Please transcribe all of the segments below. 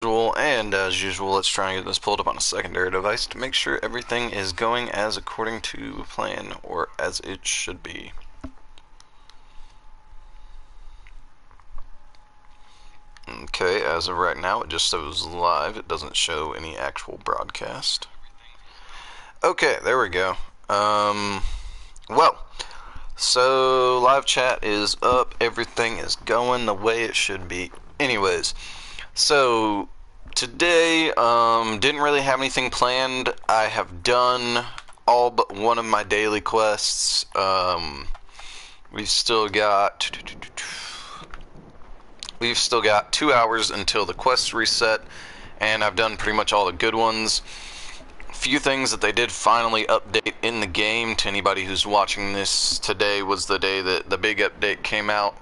usual, and as usual, let's try and get this pulled up on a secondary device to make sure everything is going as according to plan, or as it should be. Okay, as of right now, it just shows live. It doesn't show any actual broadcast. Okay, there we go. Well, so live chat is up. Everything is going the way it should be. Anyways, so today, didn't really have anything planned. I have done all but one of my daily quests. We've still got 2 hours until the quests reset, and I've done pretty much all the good ones. Few things that they did finally update in the game. To anybody who's watching this, today was the day that the big update came out,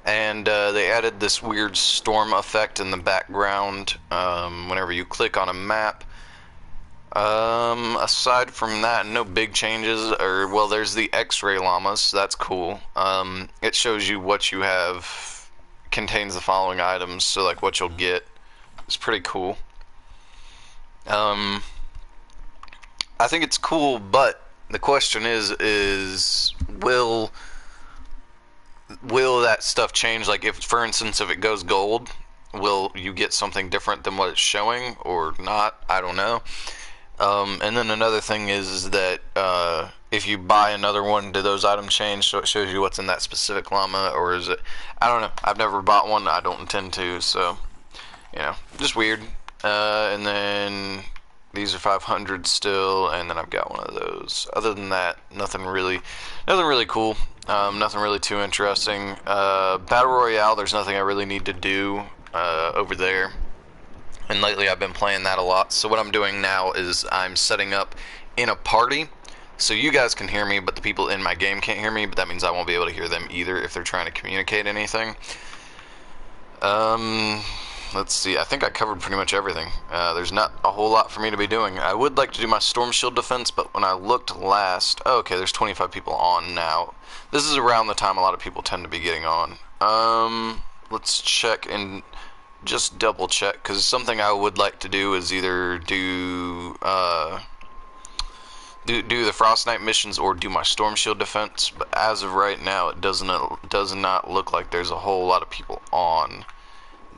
and they added this weird storm effect in the background whenever you click on a map. Aside from that, no big changes. Well, there's the X-ray llamas, so that's cool. It shows you what you have, contains the following items, so like what you'll get. It's pretty cool. I think it's cool, but the question is will that stuff change? Like, if, for instance, if it goes gold, will you get something different than what it's showing, or not? I don't know. And then another thing is that if you buy another one, do those items change so it shows you what's in that specific llama, or is it? I don't know. I've never bought one. I don't intend to, so, you know, just weird. And then these are 500 still, and then I've got one of those. Other than that, nothing really cool. Nothing really too interesting. Battle Royale, there's nothing I really need to do over there. And lately I've been playing that a lot. So what I'm doing now is I'm setting up in a party, so you guys can hear me, but the people in my game can't hear me, but that means I won't be able to hear them either if they're trying to communicate anything. Let's see, I think I covered pretty much everything. There's not a whole lot for me to be doing. I would like to do my storm shield defense, but when I looked last, oh, okay, there's 25 people on now. This is around the time a lot of people tend to be getting on. Let's check and just double check, because something I would like to do is either do the Frost Knight missions or do my storm shield defense, but as of right now it does not look like there's a whole lot of people on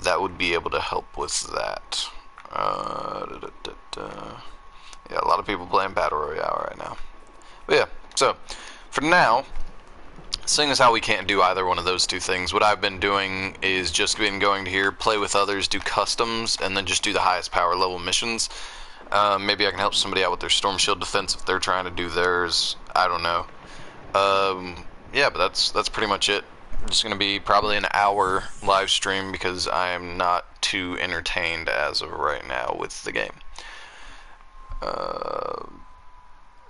that would be able to help with that. Yeah, a lot of people playing Battle Royale right now. But yeah, so for now, seeing as how we can't do either one of those two things, what I've been doing is just been going to here, play with others, do customs, and then just do the highest power level missions. Maybe I can help somebody out with their storm shield defense if they're trying to do theirs. I don't know. Yeah, but that's pretty much it. Just going to be probably an hour live stream because I am not too entertained as of right now with the game.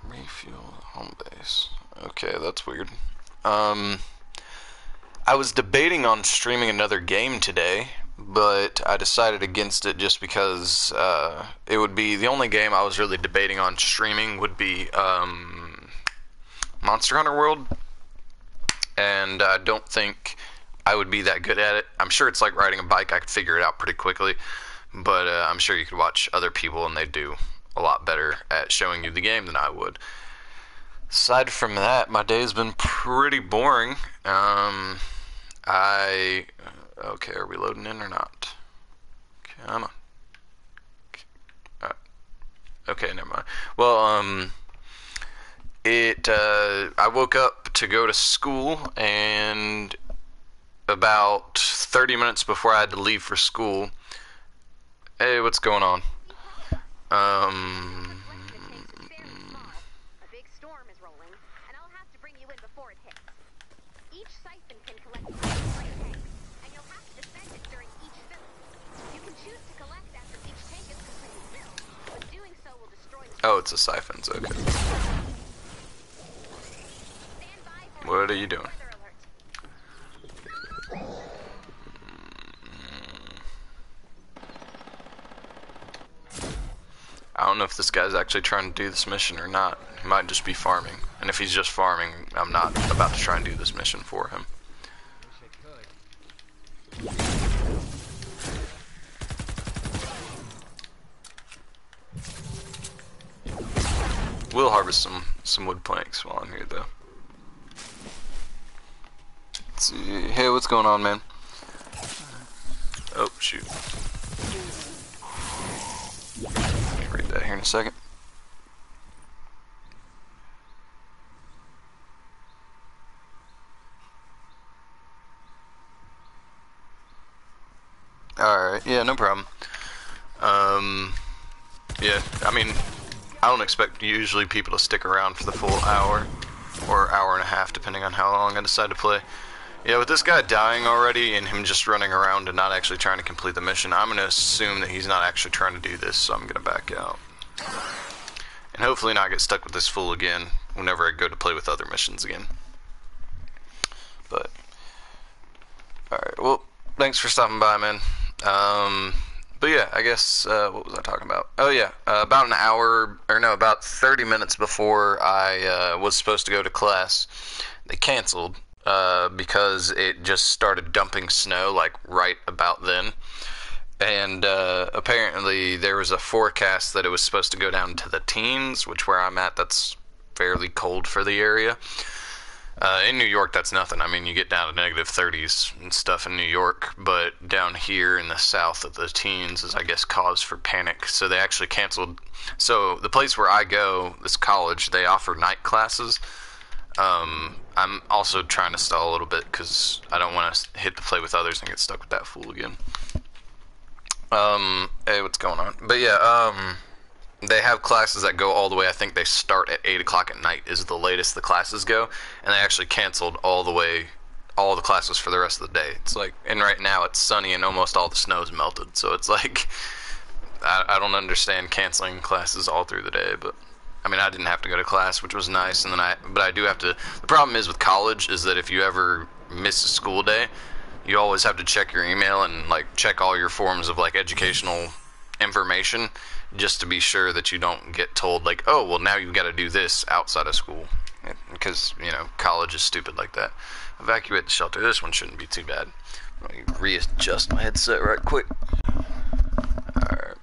Refuel home base. Okay, that's weird. I was debating on streaming another game today, but I decided against it just because it would be the only game I was really debating on streaming would be Monster Hunter World. And I don't think I would be that good at it. I'm sure it's like riding a bike. I could figure it out pretty quickly. But I'm sure you could watch other people and they do a lot better at showing you the game than I would. Aside from that, my day's been pretty boring. Okay, are we loading in or not? Come on. Okay, never mind. Well, I woke up to go to school, and about 30 minutes before I had to leave for school, hey, what's going on? A big storm is rolling, and I'll have to bring you in before it hits. Each siphon can collect 3 tanks, and you'll have to dispense it during each fill. You can choose to collect after each tank is completely filled, but doing so will destroy the... Oh, it's a siphons, okay. What are you doing? I don't know if this guy's actually trying to do this mission or not. He might just be farming. And if he's just farming, I'm not about to try and do this mission for him. We'll harvest some wood planks while I'm here, though. Let's see. Hey, what's going on, man? Oh, shoot. Read that here in a second. Alright, yeah, no problem. Yeah, I mean, I don't expect usually people to stick around for the full hour, or hour and a half, depending on how long I decide to play. Yeah, with this guy dying already, and him just running around and not actually trying to complete the mission, I'm gonna assume that he's not actually trying to do this, so I'm gonna back out. And hopefully not get stuck with this fool again, whenever I go to play with other missions again. But, alright, well, thanks for stopping by, man. But yeah, I guess, what was I talking about? Oh yeah, about an hour, or no, about 30 minutes before I was supposed to go to class, they canceled, because it just started dumping snow, like, right about then. And apparently there was a forecast that it was supposed to go down to the teens, which where I'm at, that's fairly cold for the area. In New York, that's nothing. I mean, you get down to negative 30s and stuff in New York, but down here in the south of the teens is, I guess, cause for panic. So they actually canceled. So the place where I go, this college, they offer night classes. I'm also trying to stall a little bit because I don't want to hit the play with others and get stuck with that fool again. Hey, what's going on? But yeah, they have classes that go all the way, I think they start at 8 o'clock at night is the latest the classes go, and they actually canceled all the classes for the rest of the day. It's like, and right now it's sunny and almost all the snow's melted, so it's like, I don't understand canceling classes all through the day, but, I mean, I didn't have to go to class, which was nice, and then but I do have to, the problem is with college is that if you ever miss a school day, you always have to check your email and, like, check all your forms of, like, educational information, just to be sure that you don't get told, like, oh, well, now you've got to do this outside of school. Because, you know, college is stupid like that. Evacuate the shelter. This one shouldn't be too bad. Let me readjust my headset right quick. Alright.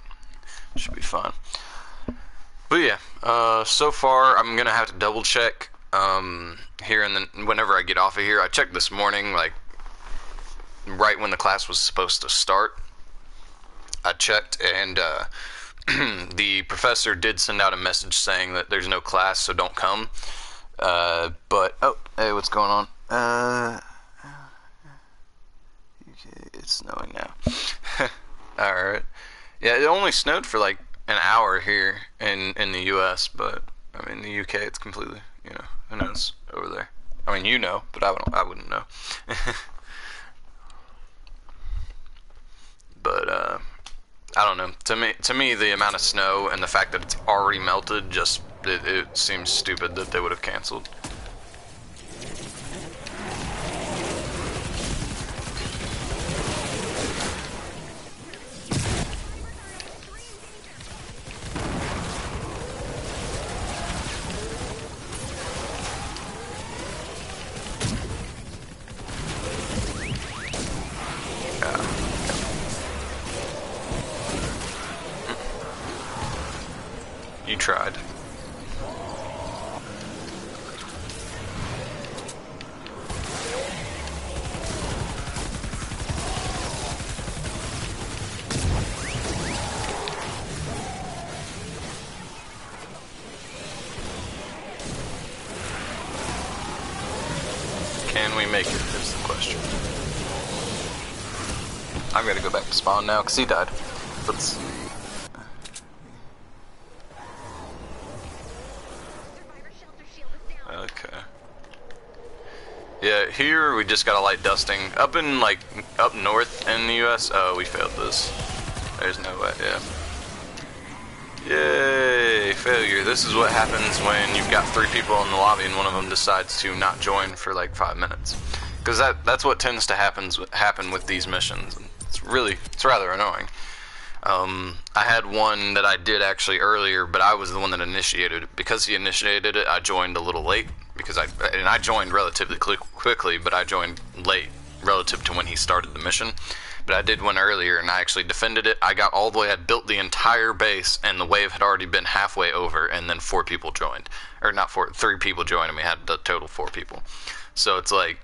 Should be fine. But yeah, so far, I'm going to have to double check here and then whenever I get off of here. I checked this morning, like, right when the class was supposed to start. I checked, and the professor did send out a message saying that there's no class, so don't come. But, oh, hey, what's going on? Okay, it's snowing now. Alright. Yeah, it only snowed for like an hour here in the US, but, I mean, the UK, it's completely, you know, who knows over there. I mean, you know, but I wouldn't know. But, I don't know. To me, the amount of snow and the fact that it's already melted, just it seems stupid that they would have canceled. You tried. Can we make it, is the question. I'm gonna go back to spawn now, because he died. Let's see. Okay. Yeah, here we just got a light dusting. Up in, like, up north in the US, oh, we failed this. There's no way, yeah. Yay, failure. This is what happens when you've got 3 people in the lobby and one of them decides to not join for like 5 minutes. Because that's what tends to happen with these missions. It's rather annoying. I had one that I did actually earlier, but I was the one that initiated it. Because he initiated it, I joined a little late. And I joined relatively quickly, but I joined late relative to when he started the mission. but I did one earlier and I actually defended it. I got all the way, I built the entire base, and the wave had already been halfway over, and then 4 people joined. Or not 4, 3 people joined, and we had the total 4 people. So it's like,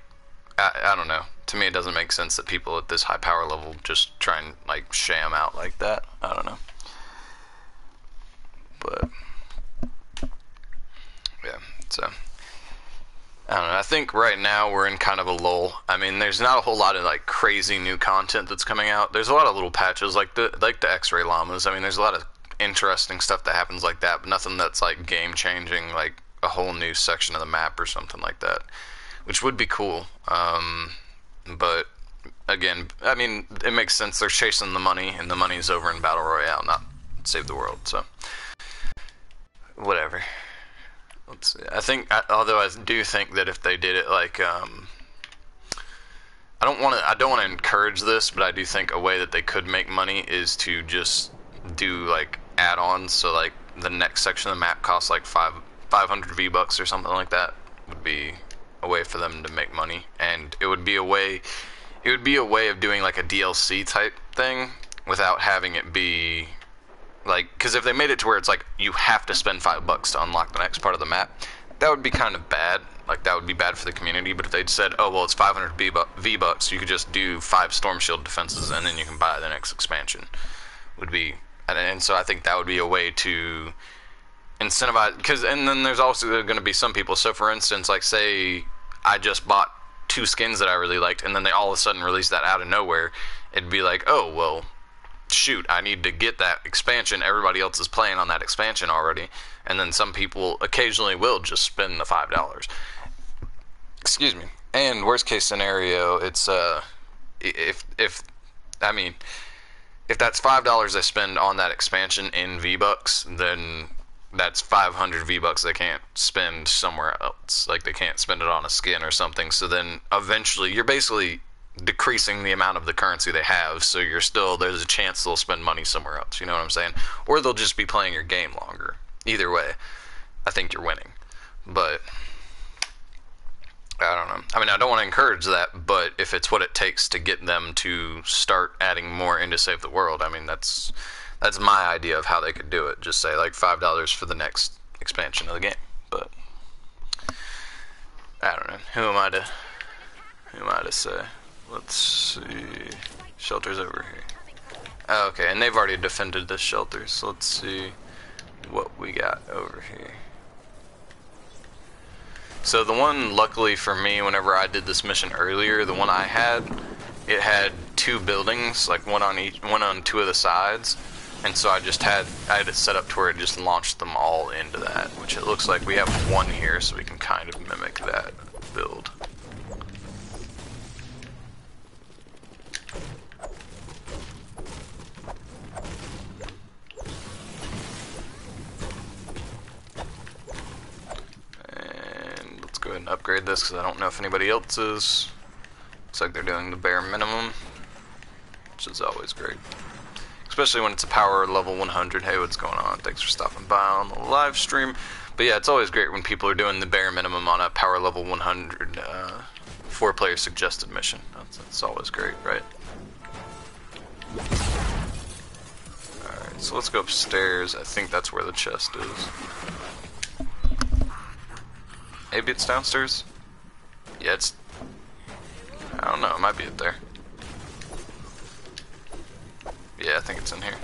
I don't know. To me, it doesn't make sense that people at this high power level just try and like sham out like that. I don't know. But yeah, so I don't know. I think right now we're in kind of a lull. I mean, there's not a whole lot of like crazy new content that's coming out. There's a lot of little patches like the X-ray llamas. I mean, there's a lot of interesting stuff that happens like that, but nothing that's like game changing, like a whole new section of the map or something like that, which would be cool. But again, I mean, it makes sense. They're chasing the money, and the money's over in Battle Royale, not Save the World. So whatever. Let's see. I think, although I do think that if they did it like, I don't want to encourage this, but I do think a way that they could make money is to just do like add-ons. So like the next section of the map costs like 500 V-bucks or something like that would be a way for them to make money, and it would be a way of doing like a DLC type thing without having it be like, because if they made it to where it's like you have to spend $5 to unlock the next part of the map, that would be kind of bad. Like that would be bad for the community. But if they'd said, oh well, it's 500 V-bucks, you could just do 5 storm shield defenses and then you can buy the next expansion, would be, and so I think that would be a way to incentivize. Because, and then there's also going to be some people. So for instance, like say I just bought 2 skins that I really liked, and then they all of a sudden release that out of nowhere, it'd be like, oh well, shoot, I need to get that expansion. Everybody else is playing on that expansion already, and then some people occasionally will just spend the $5. Excuse me. And worst case scenario, it's if I mean, if that's $5 they spend on that expansion in V-bucks, then that's 500 V-bucks they can't spend somewhere else. Like they can't spend it on a skin or something. So then eventually you're basically decreasing the amount of the currency they have, so you're still, there's a chance they'll spend money somewhere else, you know what I'm saying? Or they'll just be playing your game longer. Either way, I think you're winning. But I don't know. I mean, I don't want to encourage that, but if it's what it takes to get them to start adding more into Save the World, I mean, that's my idea of how they could do it. Just say like $5 for the next expansion of the game. But I don't know. Who am I to say? Let's see. Shelter's over here. Oh, okay, and they've already defended this shelter, so let's see what we got over here. So the one, luckily for me, whenever I did this mission earlier, the one I had, it had 2 buildings, like one on 2 of the sides, and so I had it set up to where it just launched them all into that, which it looks like we have 1 here, so we can kind of mimic that build. Go ahead and upgrade this because I don't know if anybody else is. Looks like they're doing the bare minimum, which is always great, especially when it's a power level 100. Hey, what's going on? Thanks for stopping by on the live stream. But yeah, it's always great when people are doing the bare minimum on a power level 100 4-player suggested mission. That's always great, right? Alright, so let's go upstairs. I think that's where the chest is. Maybe it's downstairs? Yeah, it's... I don't know, it might be up there. Yeah, I think it's in here.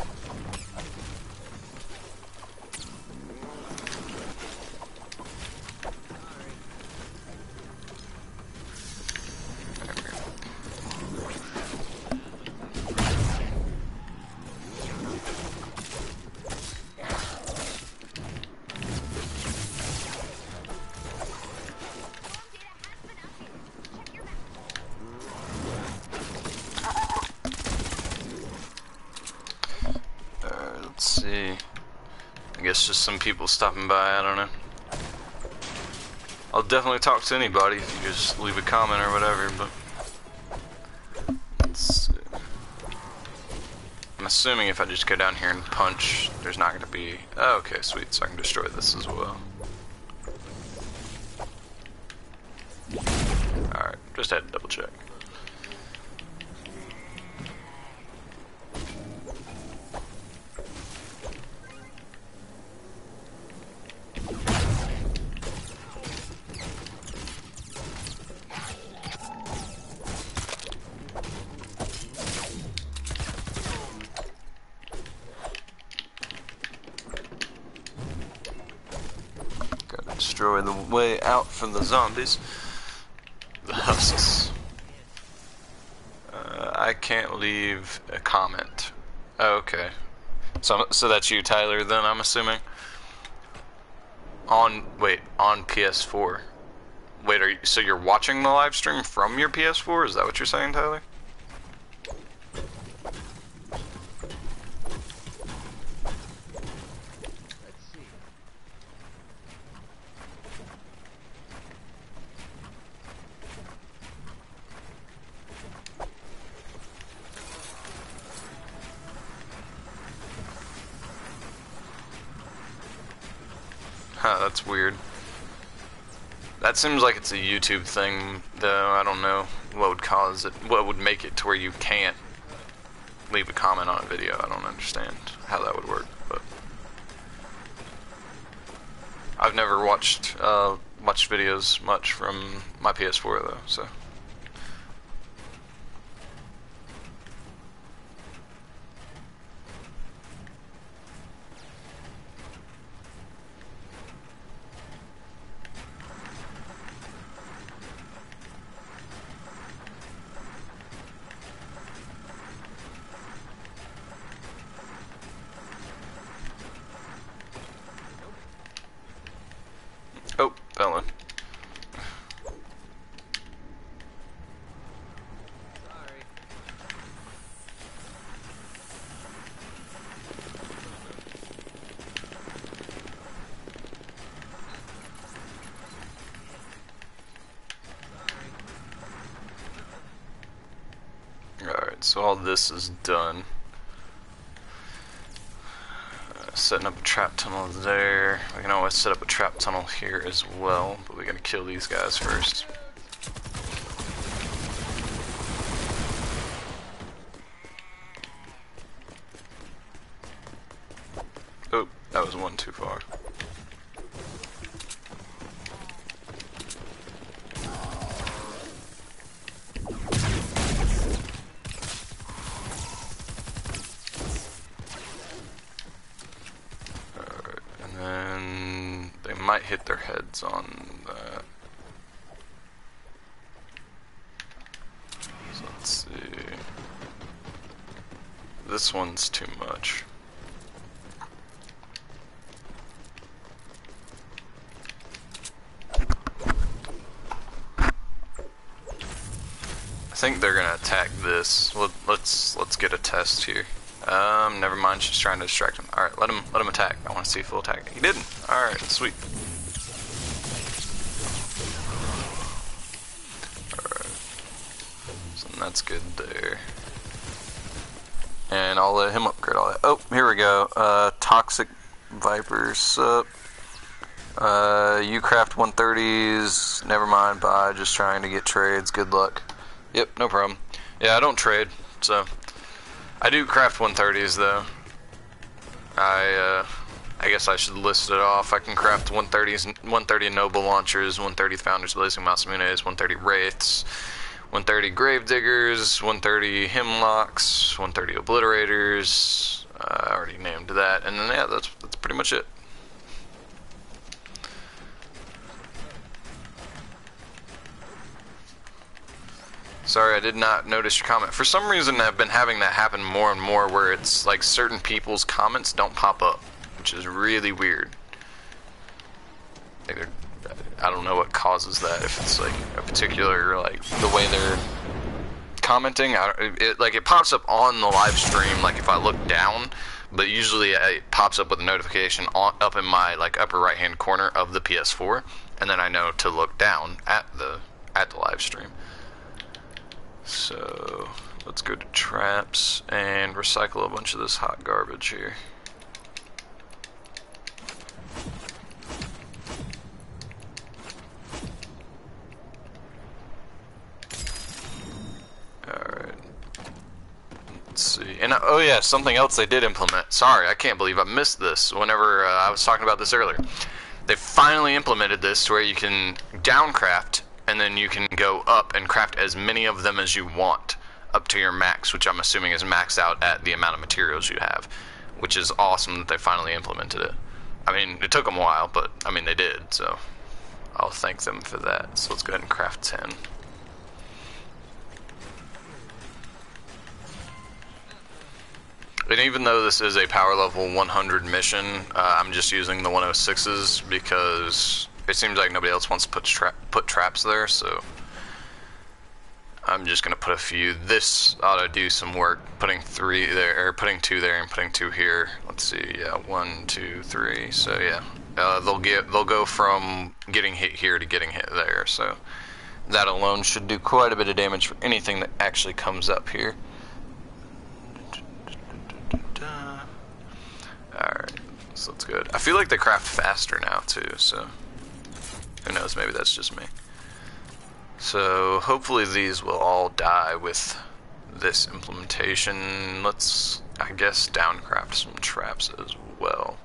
Just some people stopping by, I don't know. I'll definitely talk to anybody if you just leave a comment or whatever, but let's see. I'm assuming if I just go down here and punch, there's not going to be... Oh, okay, sweet, so I can destroy this as well. Alright, just had to double check. destroy the way out for the zombies. The husks. I can't leave a comment. Oh, okay. So that's you, Tyler, then, I'm assuming? On PS4. Wait, so you're watching the live stream from your PS4? Is that what you're saying, Tyler? Huh, that's weird. That seems like it's a YouTube thing, though. I don't know what would cause it, what would make it to where you can't leave a comment on a video. I don't understand how that would work, but I've never watched videos much from my PS4 though, so. Oh, fell in. Alright, so all this is done. Setting up a trap tunnel there. We can always set up a trap tunnel here as well, but we gotta kill these guys first. Oh, that was one too far. Might hit their heads on that. So let's see. This one's too much. I think they're gonna attack this. Let's get a test here. Never mind. She's trying to distract him. All right, let him attack. I want to see full attack. He didn't. All right, sweet. That's good there. And I'll let him upgrade all that. Oh, here we go. Toxic Viper sup. You craft 130s. Never mind, bye. Just trying to get trades. Good luck. Yep, no problem. Yeah, I don't trade, so. I do craft 130s though. I guess I should list it off. I can craft 130s, 130 Noble Launchers, 130 Founders Blazing Masamunes, 130 Wraiths, 130 Gravediggers, 130 Hemlocks, 130 Obliterators. I already named that, and then yeah, that's pretty much it. Sorry, I did not notice your comment. For some reason, I've been having that happen more and more, where it's like certain people's comments don't pop up, which is really weird. I don't know what causes that, if it's like a particular, like, the way they're commenting. It pops up on the live stream, like if I look down, but usually it pops up with a notification up in my like upper right hand corner of the PS4, and then I know to look down at the live stream. So let's go to traps and recycle a bunch of this hot garbage here. Alright. Let's see. And oh yeah, something else they did implement. Sorry, I can't believe I missed this whenever I was talking about this earlier. They finally implemented this to where you can downcraft, and then you can go up and craft as many of them as you want, up to your max, which I'm assuming is maxed out at the amount of materials you have, which is awesome that they finally implemented it. I mean, it took them a while, but I mean, they did, so. I'll thank them for that. So let's go ahead and craft 10. And even though this is a power level 100 mission, I'm just using the 106s because it seems like nobody else wants to put traps there, so I'm just gonna put a few. This ought to do some work, putting 3 there, or putting 2 there, and putting 2 here. Let's see, yeah, 1, 2, 3. So yeah, they'll go from getting hit here to getting hit there. So that alone should do quite a bit of damage for anything that actually comes up here. Alright, so that's good. I feel like they craft faster now too, so who knows, maybe that's just me. So hopefully these will all die with this implementation. Let's, I guess, downcraft some traps as well.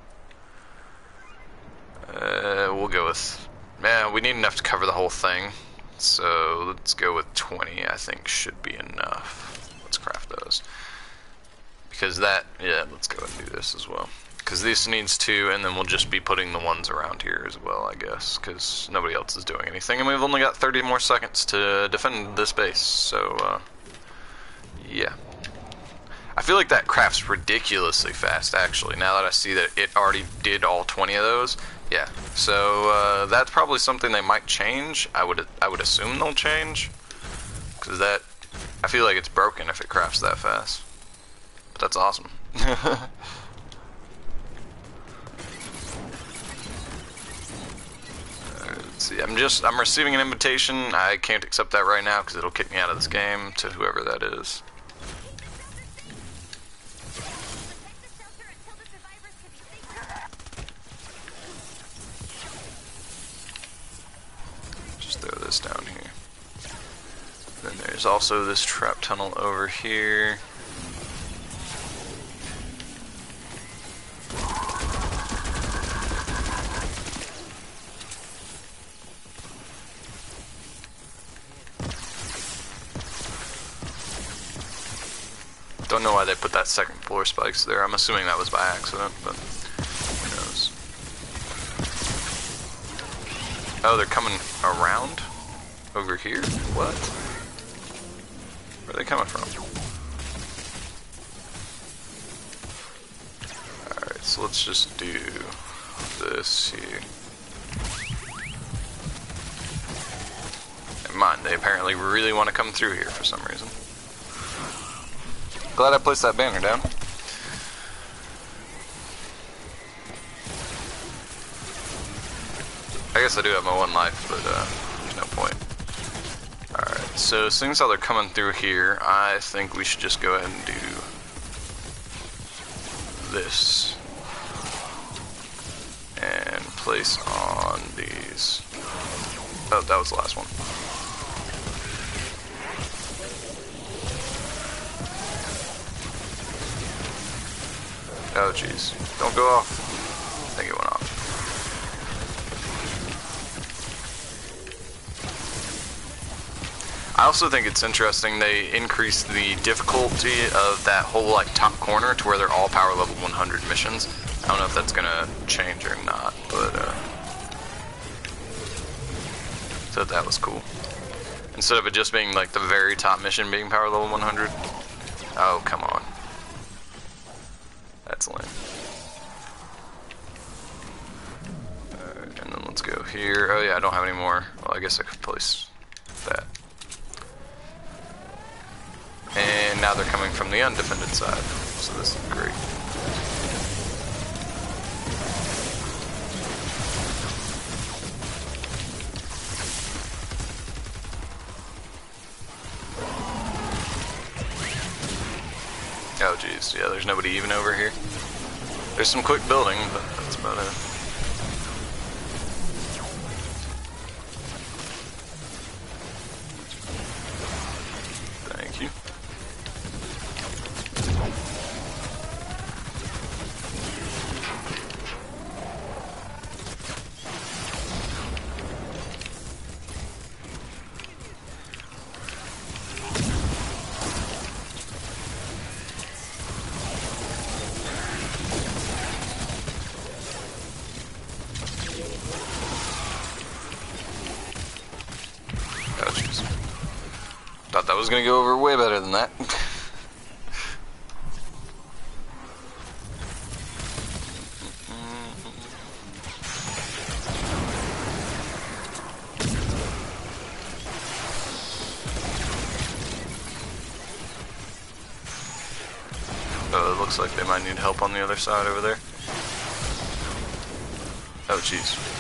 We'll go with, man, we need enough to cover the whole thing, so let's go with 20, I think should be enough. Let's craft those. Because that, yeah, let's go and do this as well. Because this needs 2, and then we'll just be putting the ones around here as well, I guess. Because nobody else is doing anything, and we've only got 30 more seconds to defend this base. So, yeah. I feel like that crafts ridiculously fast, actually. Now that I see that it already did all 20 of those, yeah. So that's probably something they might change. I would assume they'll change. Because that, I feel like it's broken if it crafts that fast. But that's awesome. Let's see, I'm receiving an invitation. I can't accept that right now because it'll kick me out of this game to whoever that is. Just throw this down here. Then there's also this trap tunnel over here. Don't know why they put that second floor spikes there. I'm assuming that was by accident, but who knows. Oh, they're coming around? Over here? What? Where are they coming from? Alright, so let's just do this here. Never mind, they apparently really want to come through here for some reason. Glad I placed that banner down. I guess I do have my 1 life, but there's no point. Alright, so seeing as how they're coming through here, I think we should just go ahead and do this. And place on these. Oh, that was the last one. Oh jeez, don't go off. I think it went off. I also think it's interesting they increased the difficulty of that whole like top corner to where they're all power level 100 missions. I don't know if that's gonna change or not, but so that was cool. Instead of it just being like the very top mission being power level 100. Oh, come on. That's lame. Alright, and then let's go here. Oh yeah, I don't have any more. Well, I guess I could place that. And now they're coming from the undefended side, so this is great. Oh geez, yeah, there's nobody even over here. There's some quick building, but that's about it. Thank you. was gonna go over way better than that. Oh, it looks like they might need help on the other side over there. Oh, jeez.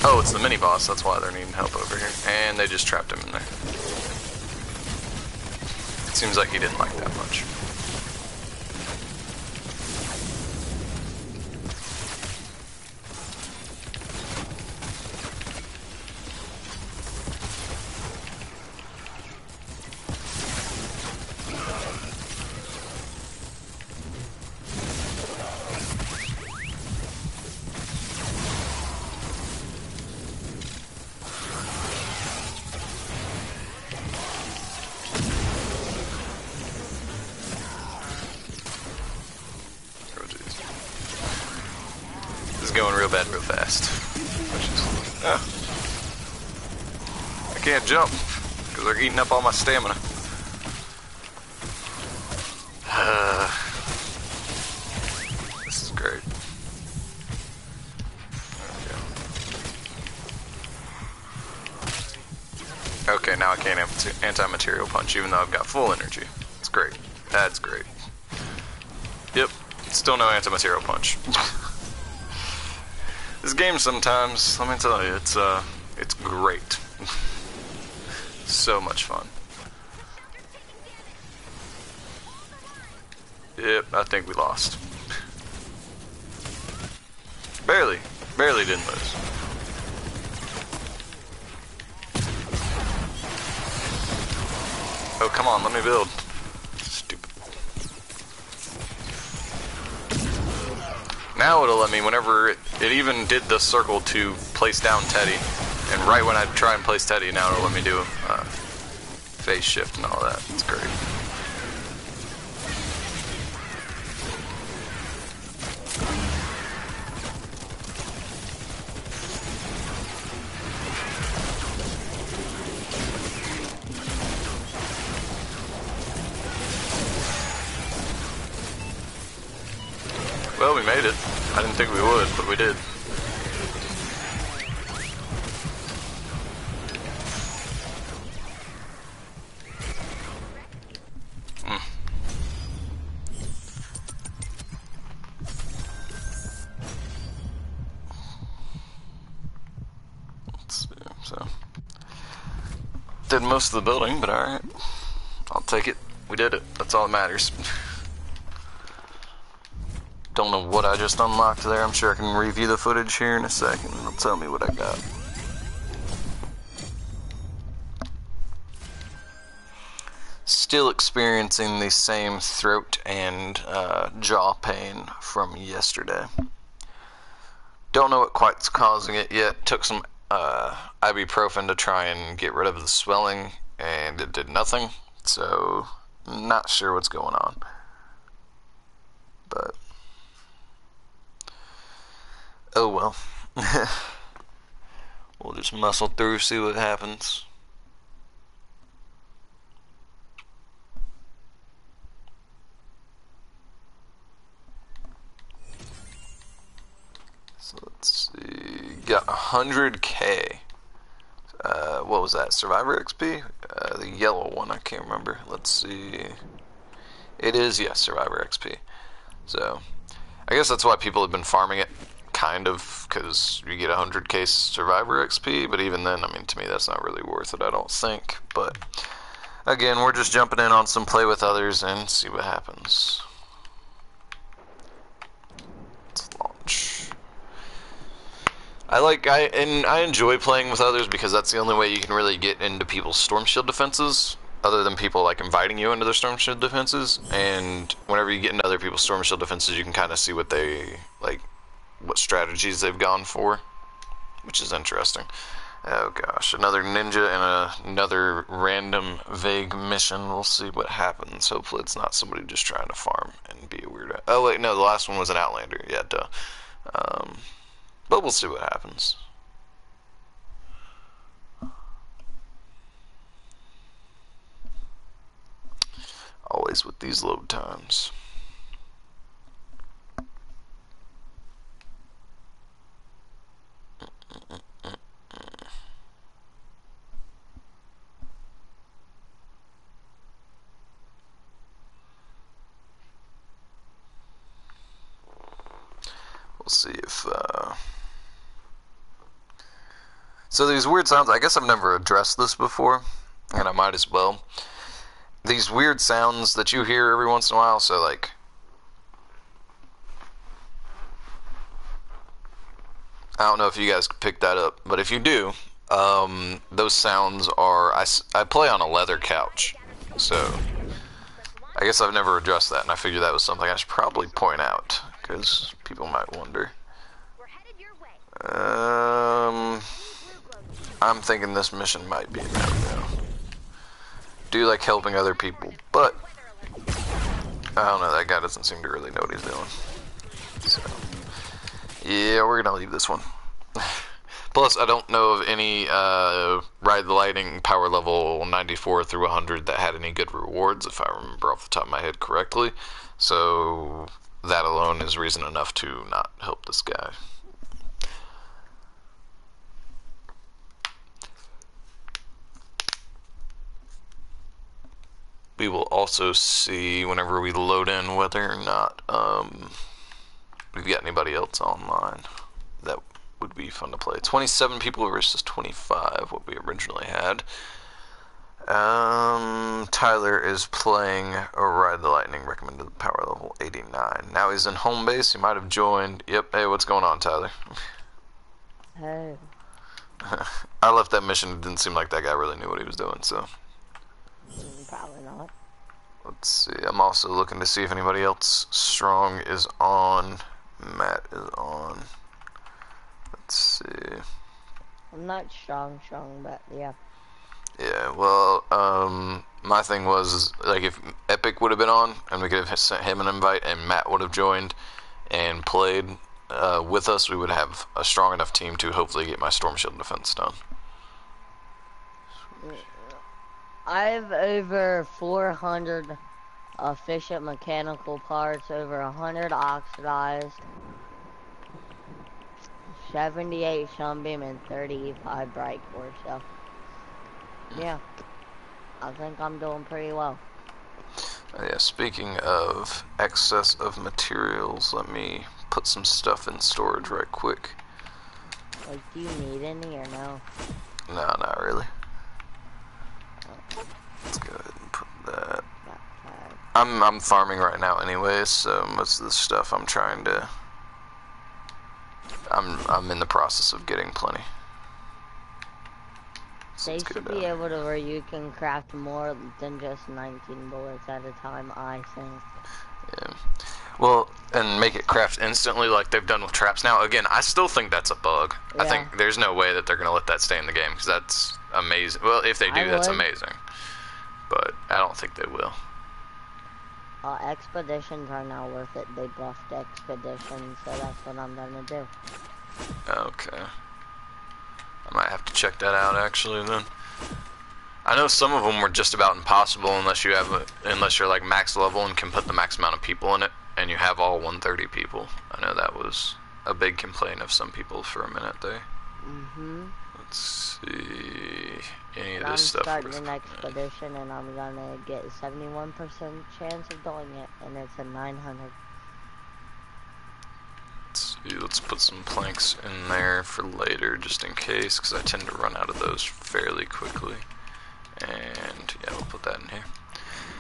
Oh, it's the mini-boss, that's why they're needing help over here. And they just trapped him in there. It seems like he didn't like that much. Going real bad real fast. Oh. I can't jump because they're eating up all my stamina. This is great. Okay, now I can't anti-material punch even though I've got full energy. It's great. That's great. Yep, still no anti-material punch. This game sometimes, let me tell you, it's great. So much fun. Yep, I think we lost. Barely didn't lose. Oh, come on, let me build. Stupid. Now it'll let me, whenever it even did the circle to place down Teddy, and right when I try and place Teddy, now it'll let me do phase shift and all that. It's great. Well, we made it. I didn't think we would, but we did. Let's see, so did most of the building, but alright. I'll take it. We did it. That's all that matters. Don't know what I just unlocked there. I'm sure I can review the footage here in a second. It'll tell me what I got. Still experiencing the same throat and jaw pain from yesterday. Don't know what quite's causing it yet. Took some ibuprofen to try and get rid of the swelling, and it did nothing. So, not sure what's going on. But oh well. We'll just muscle through, see what happens. So let's see. Got 100K. What was that? Survivor XP? The yellow one, I can't remember. Let's see. It is, yes, Survivor XP. So, I guess that's why people have been farming it. Kind of, because you get 100K Survivor XP, but even then, I mean, to me, that's not really worth it, I don't think. But, again, we're just jumping in on some play with others and see what happens. Let's launch. I enjoy playing with others because that's the only way you can really get into people's storm shield defenses, other than people like inviting you into their storm shield defenses. And whenever you get into other people's storm shield defenses, you can kind of see what they like, what strategies they've gone for, which is interesting. Oh gosh, another ninja and another random vague mission. We'll see what happens. Hopefully it's not somebody just trying to farm and be a weirdo. Oh wait, no, the last one was an Outlander. Yeah, duh. But we'll see what happens. Always with these load times. We'll see if, So these weird sounds, I guess I've never addressed this before, and I might as well. These weird sounds that you hear every once in a while, so like, I don't know if you guys picked that up, but if you do, those sounds are, I play on a leather couch, so I guess I've never addressed that, and I figured that was something I should probably point out, because people might wonder. I'm thinking this mission might be a no-go. Do like helping other people, but I don't know, that guy doesn't seem to really know what he's doing. So, yeah, we're gonna leave this one. Plus, I don't know of any Ride the Lightning power level 94 through 100 that had any good rewards, if I remember off the top of my head correctly. So, that alone is reason enough to not help this guy. We will also see whenever we load in whether or not we've got anybody else online. That would be fun to play. 27 people versus 25, what we originally had. Tyler is playing a Ride the Lightning, recommended power level 89. Now he's in home base. He might have joined. Yep. Hey, what's going on, Tyler? Hey. I left that mission. It didn't seem like that guy really knew what he was doing, so. Probably not. Let's see. I'm also looking to see if anybody else strong is on. Matt is on. Let's see. I'm not strong, but yeah. Yeah, well, my thing was, like, if Epic would have been on, and we could have sent him an invite, and Matt would have joined and played with us, we would have a strong enough team to hopefully get my Storm Shield defense done. I've over 400 efficient mechanical parts, over 100 oxidized, 78 sunbeam, and 35 bright core, so yeah, I think I'm doing pretty well. Yeah, speaking of excess of materials, let me put some stuff in storage right quick. Like, do you need any or no? No, not really. Let's go ahead and put that. I'm farming right now anyways, so most of the stuff I'm trying to. I'm in the process of getting plenty. So they should be able to where you can craft more than just 19 bullets at a time, I think. Yeah. Well, and make it craft instantly like they've done with traps now. Again, I still think that's a bug. Yeah. I think there's no way that they're going to let that stay in the game, because that's amazing. Well, if they do, that's amazing. But I don't think they will. Expeditions are now worth it. They buffed expeditions, so that's what I'm going to do. Okay. I might have to check that out, actually, then. I know some of them were just about impossible unless you have unless you're like max level and can put the max amount of people in it, and you have all 130 people. I know that was a big complaint of some people for a minute there. Let's see. Any of this stuff. I'm starting an expedition, and I'm gonna get a 71% chance of doing it, and it's a 900. Let's see. Let's put some planks in there for later, just in case, because I tend to run out of those fairly quickly. And yeah, we'll put that in here.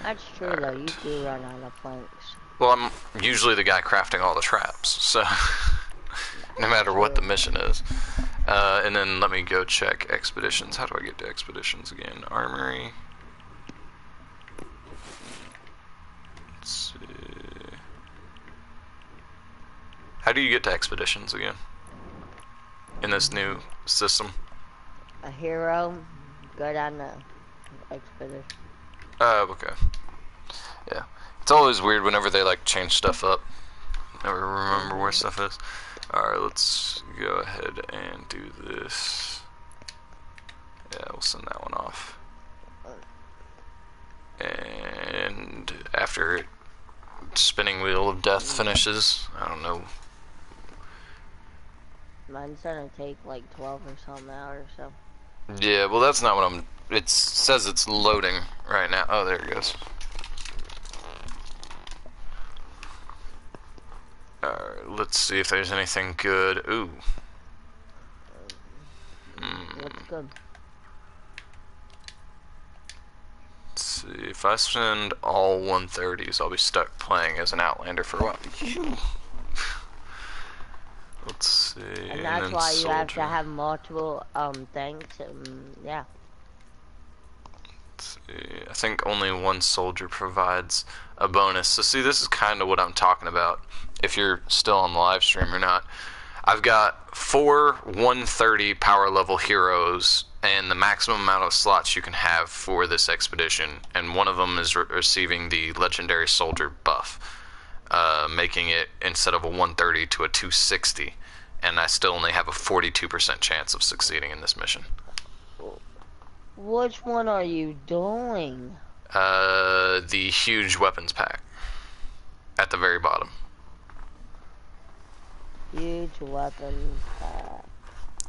That's true, though. You do run out of planks. Well, I'm usually the guy crafting all the traps, so no matter what the mission is. And then let me go check expeditions. How do I get to expeditions again? Armory. Let's see. How do you get to expeditions again? In this new system? A hero, go down the expedition. Okay. Yeah. It's always weird whenever they like change stuff up. Never remember where stuff is. Alright, let's go ahead and do this. Yeah, we'll send that one off. And after spinning wheel of death finishes, I don't know. Mine's gonna take like 12 or something hours, so. Yeah, well that's not what I'm, it says it's loading right now. Oh, there it goes. Alright, let's see if there's anything good. Ooh. What's good? Let's see, if I spend all 130s, I'll be stuck playing as an Outlander for a while. Let's see. And that's then why you have to soldier. have multiple, things, yeah. Let's see. I think only one soldier provides a bonus. So see, this is kind of what I'm talking about, if you're still on the live stream or not. I've got 4 130 power level heroes and the maximum amount of slots you can have for this expedition, and one of them is receiving the legendary soldier buff, making it instead of a 130 to a 260, and I still only have a 42% chance of succeeding in this mission. Which one are you doing? The huge weapons pack at the very bottom. Huge weapons pack.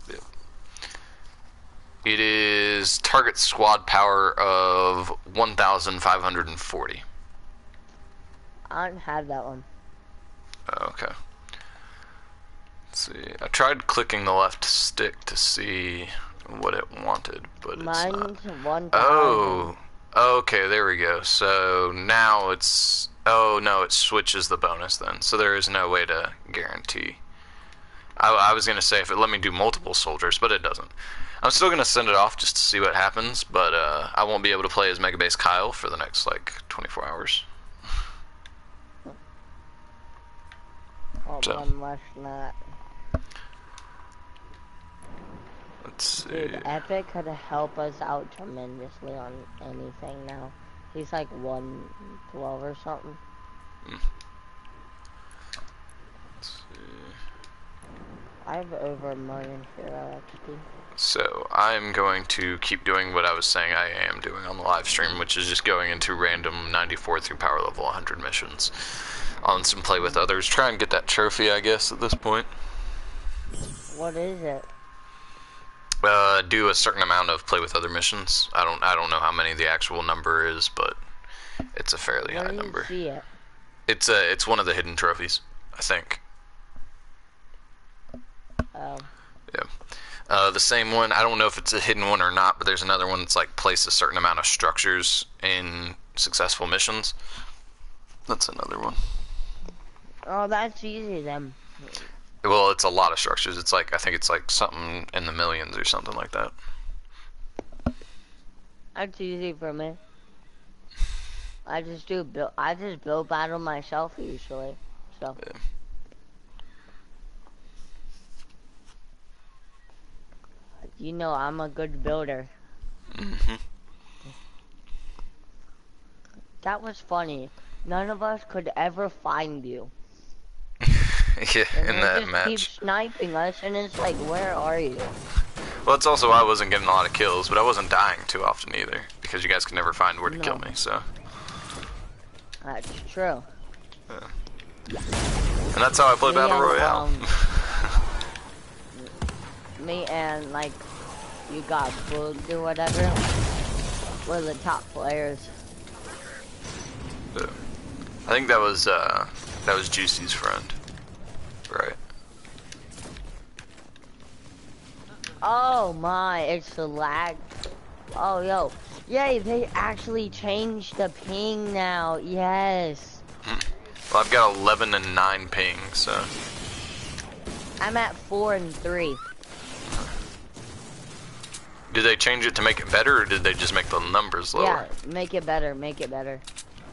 Yep. It is target squad power of 1,540. I don't have that one. Okay. Let's see. I tried clicking the left stick to see what it wanted, but Mine's it's not. 1,000. Oh, okay, there we go. So now it's... Oh, no, it switches the bonus then. So there is no way to guarantee. I was going to say if it let me do multiple soldiers, but it doesn't. I'm still going to send it off just to see what happens, but I won't be able to play as Mega Base Kyle for the next, like, 24 hours. Oh, So. one less than that. Let's see. Dude, Epic could help us out tremendously on anything now. He's like 112 or something. Let's see. I have over 1 million hero XP. So I'm going to keep doing what I was saying I am doing on the live stream, which is just going into random 94 through power level 100 missions on some play with others. Try and get that trophy, I guess, at this point. What is it? Do a certain amount of play with other missions. I don't know how many the actual number is, but it's a fairly high number. Where do you see it? It's one of the hidden trophies, I think. Oh. Yeah. The same one, I don't know if it's a hidden one or not, but there's another one that's like place a certain amount of structures in successful missions. That's another one. Oh, that's easy then. Well, it's a lot of structures. It's like, I think it's like something in the millions or something like that. That's easy for me. I just build battle myself usually. So. Yeah. You know I'm a good builder. Mm-hmm. That was funny. None of us could ever find you. Yeah, And in they that just match. keep sniping us, and it's like, where are you? Well, it's also I wasn't getting a lot of kills, but I wasn't dying too often either, because you guys could never find where to kill me, so. That's true. Yeah. And that's how I play Battle Royale. Me and, like, you got bugged or whatever, we're the top players. Yeah. I think that was Juicy's friend. Right. Oh my, it's the lag. Oh, yo. Yay, they actually changed the ping now. Yes. Well, I've got 11 and 9 ping, so. I'm at 4 and 3. Did they change it to make it better, or did they just make the numbers lower? Yeah, make it better, make it better.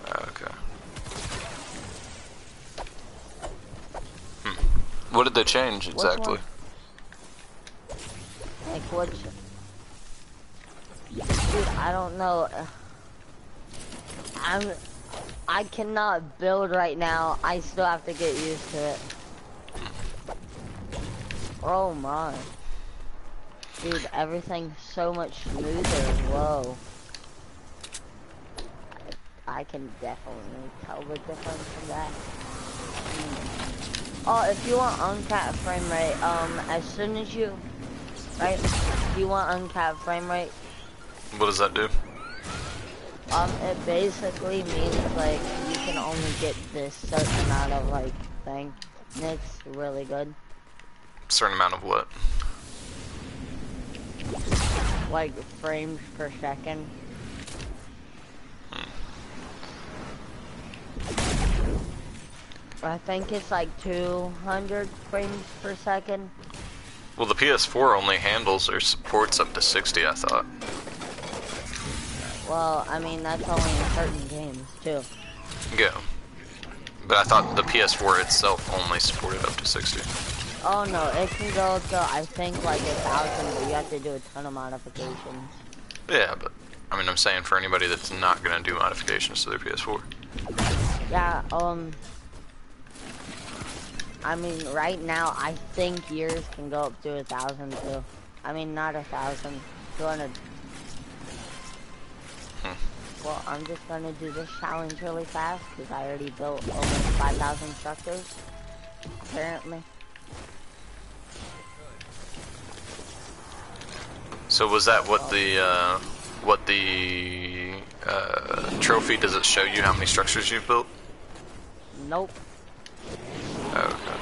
Okay. What did they change exactly? Like what? Dude, I don't know. I cannot build right now. I still have to get used to it. Oh my. Dude, everything's so much smoother. Whoa. I can definitely tell the difference from that. Oh, if you want uncapped frame rate, as soon as you, right, if you want uncapped frame rate, What does that do? it basically means, like, you can only get this certain amount of, like, thing, and it's really good. Certain amount of what? Like, frames per second. I think it's like 200 frames per second. Well, the PS4 only handles or supports up to 60, I thought. Well, I mean, that's only in certain games, too. Yeah. But I thought the PS4 itself only supported up to 60. Oh no, it can go to, I think, like 1,000, but you have to do a ton of modifications. Yeah, but, I mean, I'm saying for anybody that's not gonna do modifications to their PS4. Yeah, I mean, right now, I think yours can go up to 1,000, too. I mean, not 1,000, 200. Well, I'm just gonna do this challenge really fast, because I already built almost 5,000 structures, apparently. So was that what the trophy, does it show you how many structures you've built? Nope. Okay.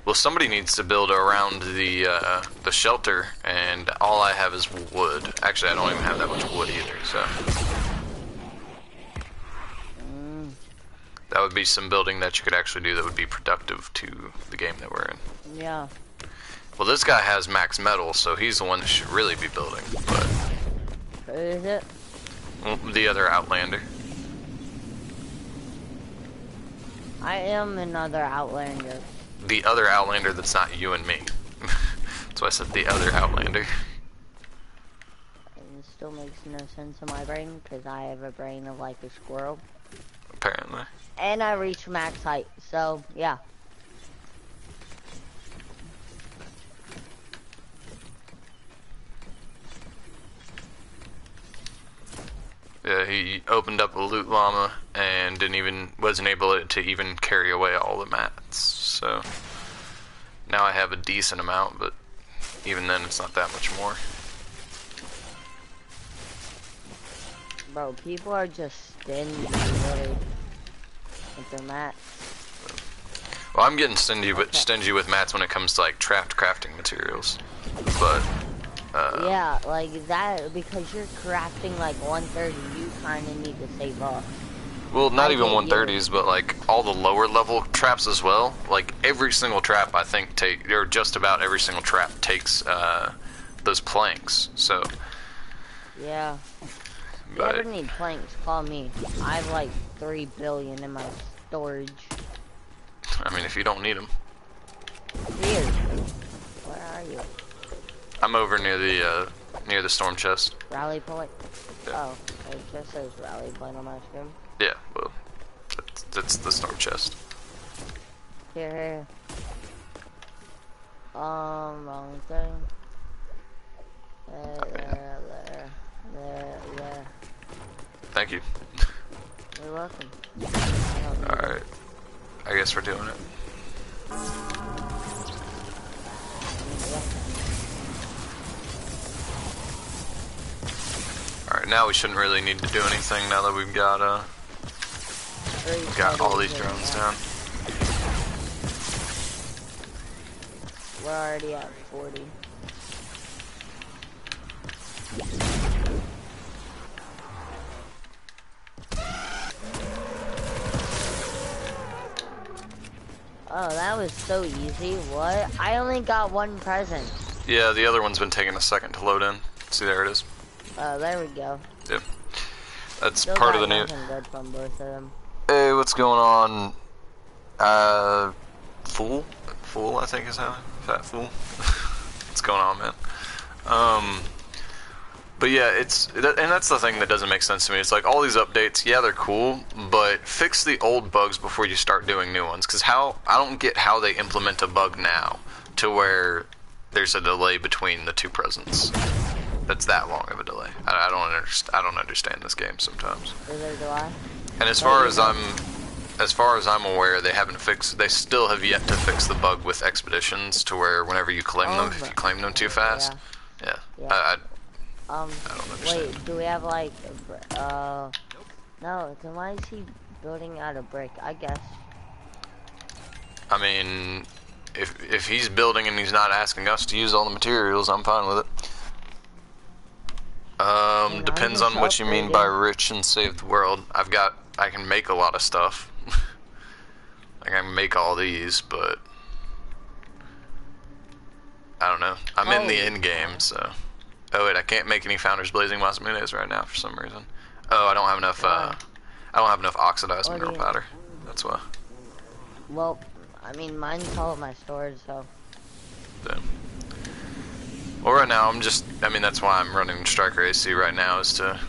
Well, somebody needs to build around the shelter, and all I have is wood. Actually, I don't even have that much wood either, so. That would be some building that you could actually do that would be productive to the game that we're in. Yeah. Well, this guy has max metal, so he's the one that should really be building, but. Who is it? Well, the other Outlander. I am another Outlander. The other Outlander that's not you and me. That's why I said the other Outlander. It still makes no sense in my brain, because I have a brain of like a squirrel. Apparently. And I reached max height, so yeah. Yeah, he opened up a loot llama and wasn't able to even carry away all the mats. So now I have a decent amount, but even then it's not that much more. Bro, people are just stingy, really, with their mats. Well, I'm getting stingy with mats when it comes to like crafting materials, but yeah, like that, because you're crafting like 130, you kind of need to save up. Well, not even 130s, but like all the lower level traps as well. Like every single trap, I think or just about every single trap takes those planks. So yeah. If you ever need planks, call me. I have like 3 billion in my storage. I mean, if you don't need them. Here. Where are you? I'm over near the storm chest. Rally point? Yeah. Oh, it just says rally point on my screen. Yeah, well, that's the storm chest. Here. Wrong thing. There. Thank you. You're welcome. Alright. I guess we're doing it. Alright, now we shouldn't really need to do anything now that we've got all these drones down. We're already at 40. Oh, that was so easy. What? I only got one present. Yeah, the other one's been taking a second to load in. See, there it is. Oh, there we go. Yep. That's Still part of the got new. nothing good from both of them. Hey, what's going on? Fool? Fool, I think is how. Fat Fool. What's going on, man? But yeah, and that's the thing that doesn't make sense to me. It's like all these updates, yeah, they're cool, but fix the old bugs before you start doing new ones. Because I don't get how they implement a bug now to where there's a delay between the two presents. that's that long of a delay. I don't understand. I don't understand this game sometimes. Neither do I. And as But far you as know, I'm aware, they haven't fixed. They still have yet to fix the bug with expeditions, to where whenever you claim them, if you claim them too fast, yeah, yeah. I don't understand. Wait, do we have like, no, then why is he building out of brick? I guess. I mean, if he's building and he's not asking us to use all the materials, I'm fine with it. Depends on what you mean by rich and save the world. I can make a lot of stuff. Like, I can make all these, but I don't know. I'm in the end game, so. Oh wait, I can't make any Founders Blazing Masamunes right now for some reason. Oh, I don't have enough. I don't have enough oxidized mineral powder. That's why. Well, I mean, mine's all of my storage, so. Damn. Well, right now I mean, that's why I'm running Striker AC right now, is to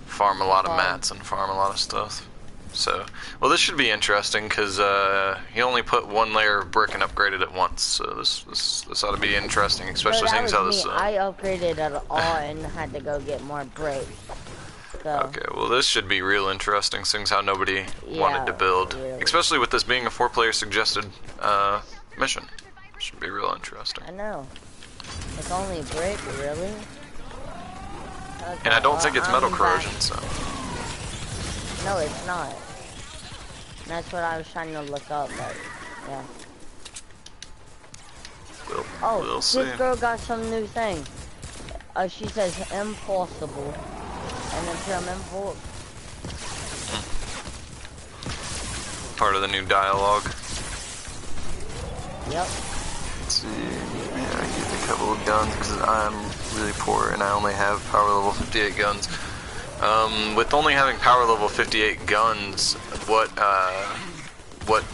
farm a lot of mats and farm a lot of stuff. So, well, this should be interesting because he only put one layer of brick and upgraded it once. So this ought to be interesting, especially seeing how this. I upgraded it all and had to go get more brick. So. Okay, well, this should be real interesting, seeing how nobody wanted to build, really. Especially with this being a 4-player suggested mission. Should be real interesting. I know. It's only brick, really? Okay, and I don't think it's metal corrosion, so. No, it's not. That's what I was trying to look up, but yeah. We'll see. This girl got some new thing. She says impossible, and then from import. Part of the new dialogue. Yep. Let's see. Yeah, I get a couple of guns because I'm really poor and I only have power level 58 guns. With only having power level 58 guns, what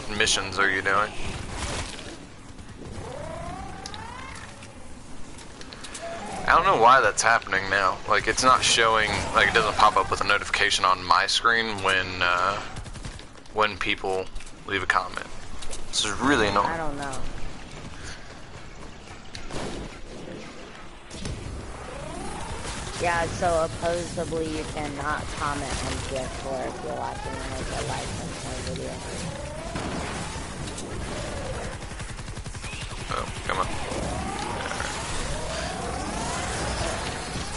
missions are you doing? I don't know why that's happening now. Like, it's not showing, like, it doesn't pop up with a notification on my screen when people leave a comment. This is really annoying. I don't know. Yeah, so supposedly you cannot comment on PS4 if you're watching like a live video. Oh, come on.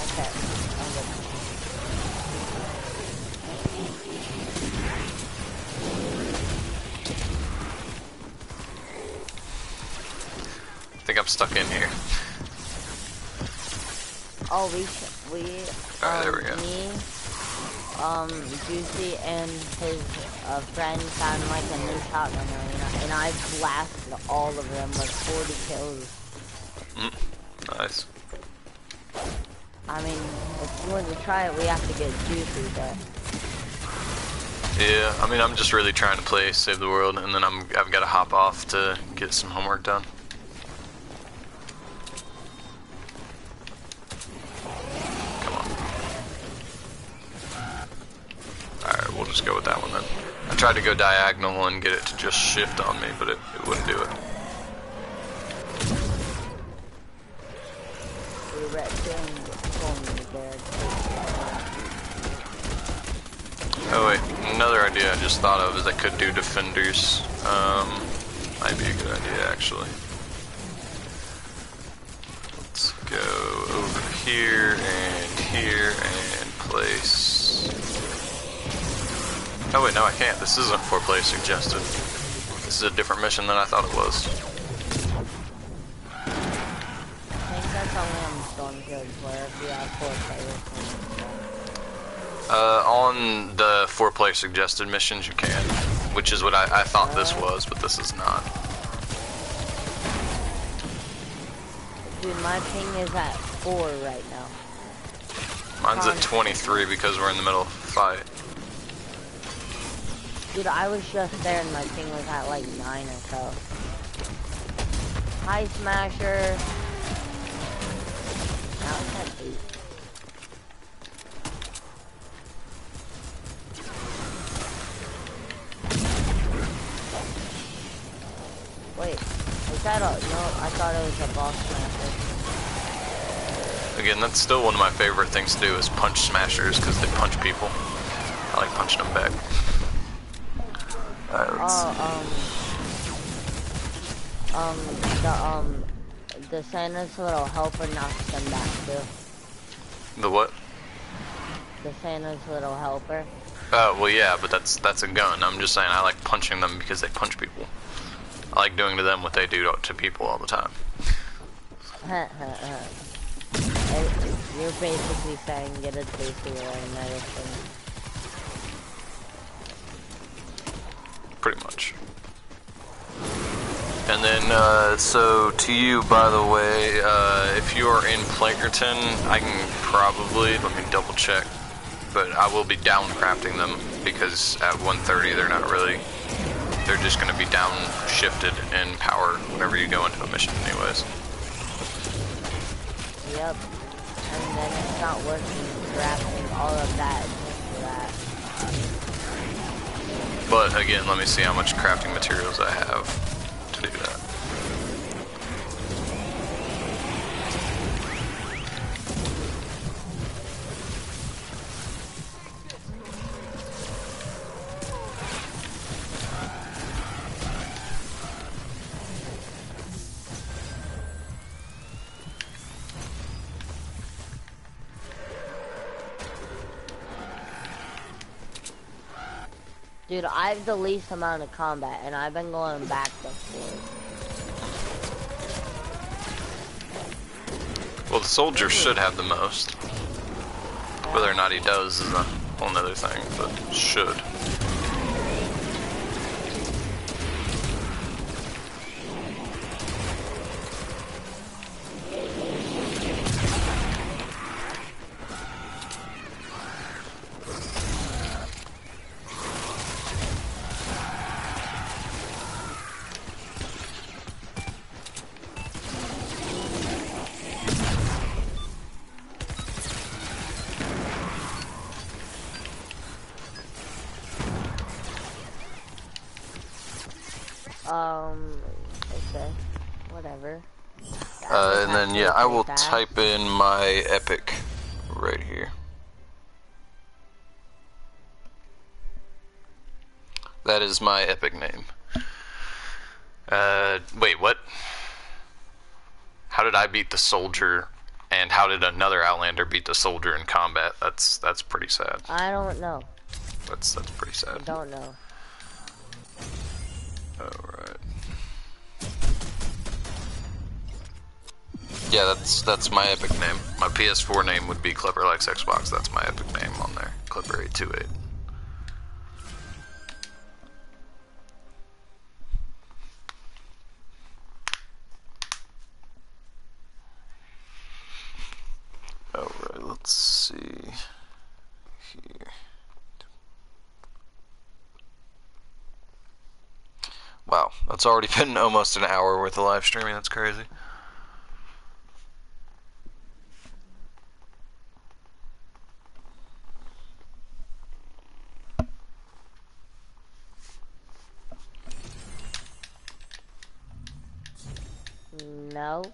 Okay, I'm good. I think I'm stuck in here. Oh, Alright, there we go. Me, Juicy and his friend found like a new shotgun arena, and I blasted all of them, like 40 kills. Nice. I mean, if you want to try it, we have to get Juicy, but... Yeah, I mean, I'm just really trying to play Save the World, and then I've got to hop off to get some homework done. Alright, we'll just go with that one then. I tried to go diagonal and get it to just shift on me, but it wouldn't do it. Oh wait, another idea I just thought of is I could do defenders. Might be a good idea actually. Let's go over here and place. Oh wait, no I can't. This isn't 4-player suggested. This is a different mission than I thought it was. I think that's only on the Stormfield where if you have 4 players. On the 4-player suggested missions you can, which is what I thought this was, but this is not. Dude, my ping is at 4 right now. Mine's at 23 because we're in the middle of a fight. Dude, I was just there and my ping was at like 9 or so. Hi, Smasher. Now it's at 8. Wait, is that a... No, I thought it was a boss smasher. Again, that's still one of my favorite things to do is punch smashers because they punch people. I like punching them back. Alright, let's see. The Santa's little helper knocks them back too. The what? The Santa's little helper. Well, yeah, but that's a gun. I'm just saying I like punching them because they punch people. I like doing to them what they do to people all the time. You're basically saying get a taste of your own medicine. Pretty much. And then, so to you, by the way, if you are in Plankerton, I can probably, let me double check, but I will be down crafting them because at 1:30 they're not really, they're just going to be down shifted in power whenever you go into a mission anyways. Yep. And then it's not working crafting all of that just for that. But again, let me see how much crafting materials I have to do that. Dude, I have the least amount of combat, and I've been going back and forth. Well, the soldier should have the most. Whether or not he does is a whole nother thing, but should. Okay. Whatever. And then, yeah, I will type in my epic right here. That is my epic name. Wait, what? How did I beat the soldier, and how did another Outlander beat the soldier in combat? That's pretty sad. I don't know. That's pretty sad. I don't know. Alright. Yeah, that's my epic name. My PS4 name would be Clipper Likes Xbox. That's my epic name on there. Clipper828. Alright, let's see here. Wow, that's already been almost an hour worth of live streaming. That's crazy. No.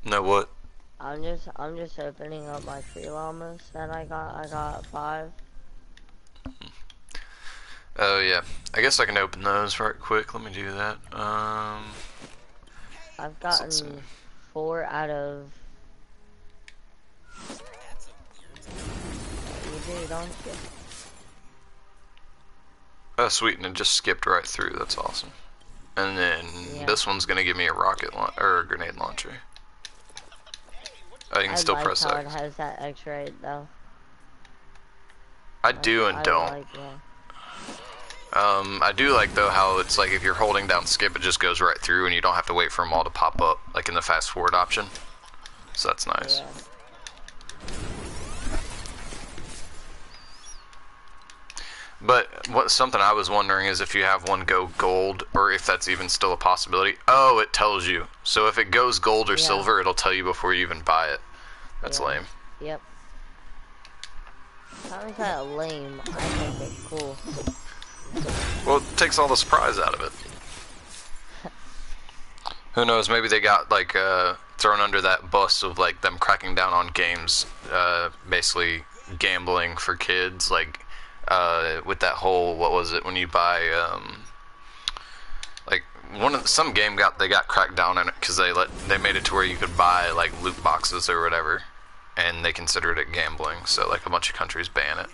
No what? I'm just opening up my free llamas that I got 5. Oh yeah, I guess I can open those right quick. Let me do that. I've gotten 4 out of. You do, don't you? Oh sweet, and it just skipped right through. That's awesome. And then this one's gonna give me a rocket or a grenade launcher. Oh, you can still press how X. it has that X-ray though. I do and don't. Like, yeah. I do like though how it's like if you're holding down skip, it just goes right through, and you don't have to wait for them all to pop up, like in the fast forward option. So that's nice. Yeah. But something I was wondering is if you have one go gold, or if that's even still a possibility. Oh, it tells you. So if it goes gold or silver, it'll tell you before you even buy it. That's lame. Yep. How is that lame? I think it's cool. Well, it takes all the surprise out of it. Who knows? Maybe they got like thrown under that bus of like them cracking down on games, basically gambling for kids, like with that whole what was it when you buy like some game they got cracked down on it because they made it to where you could buy like loot boxes or whatever, and they considered it gambling. So like a bunch of countries ban it.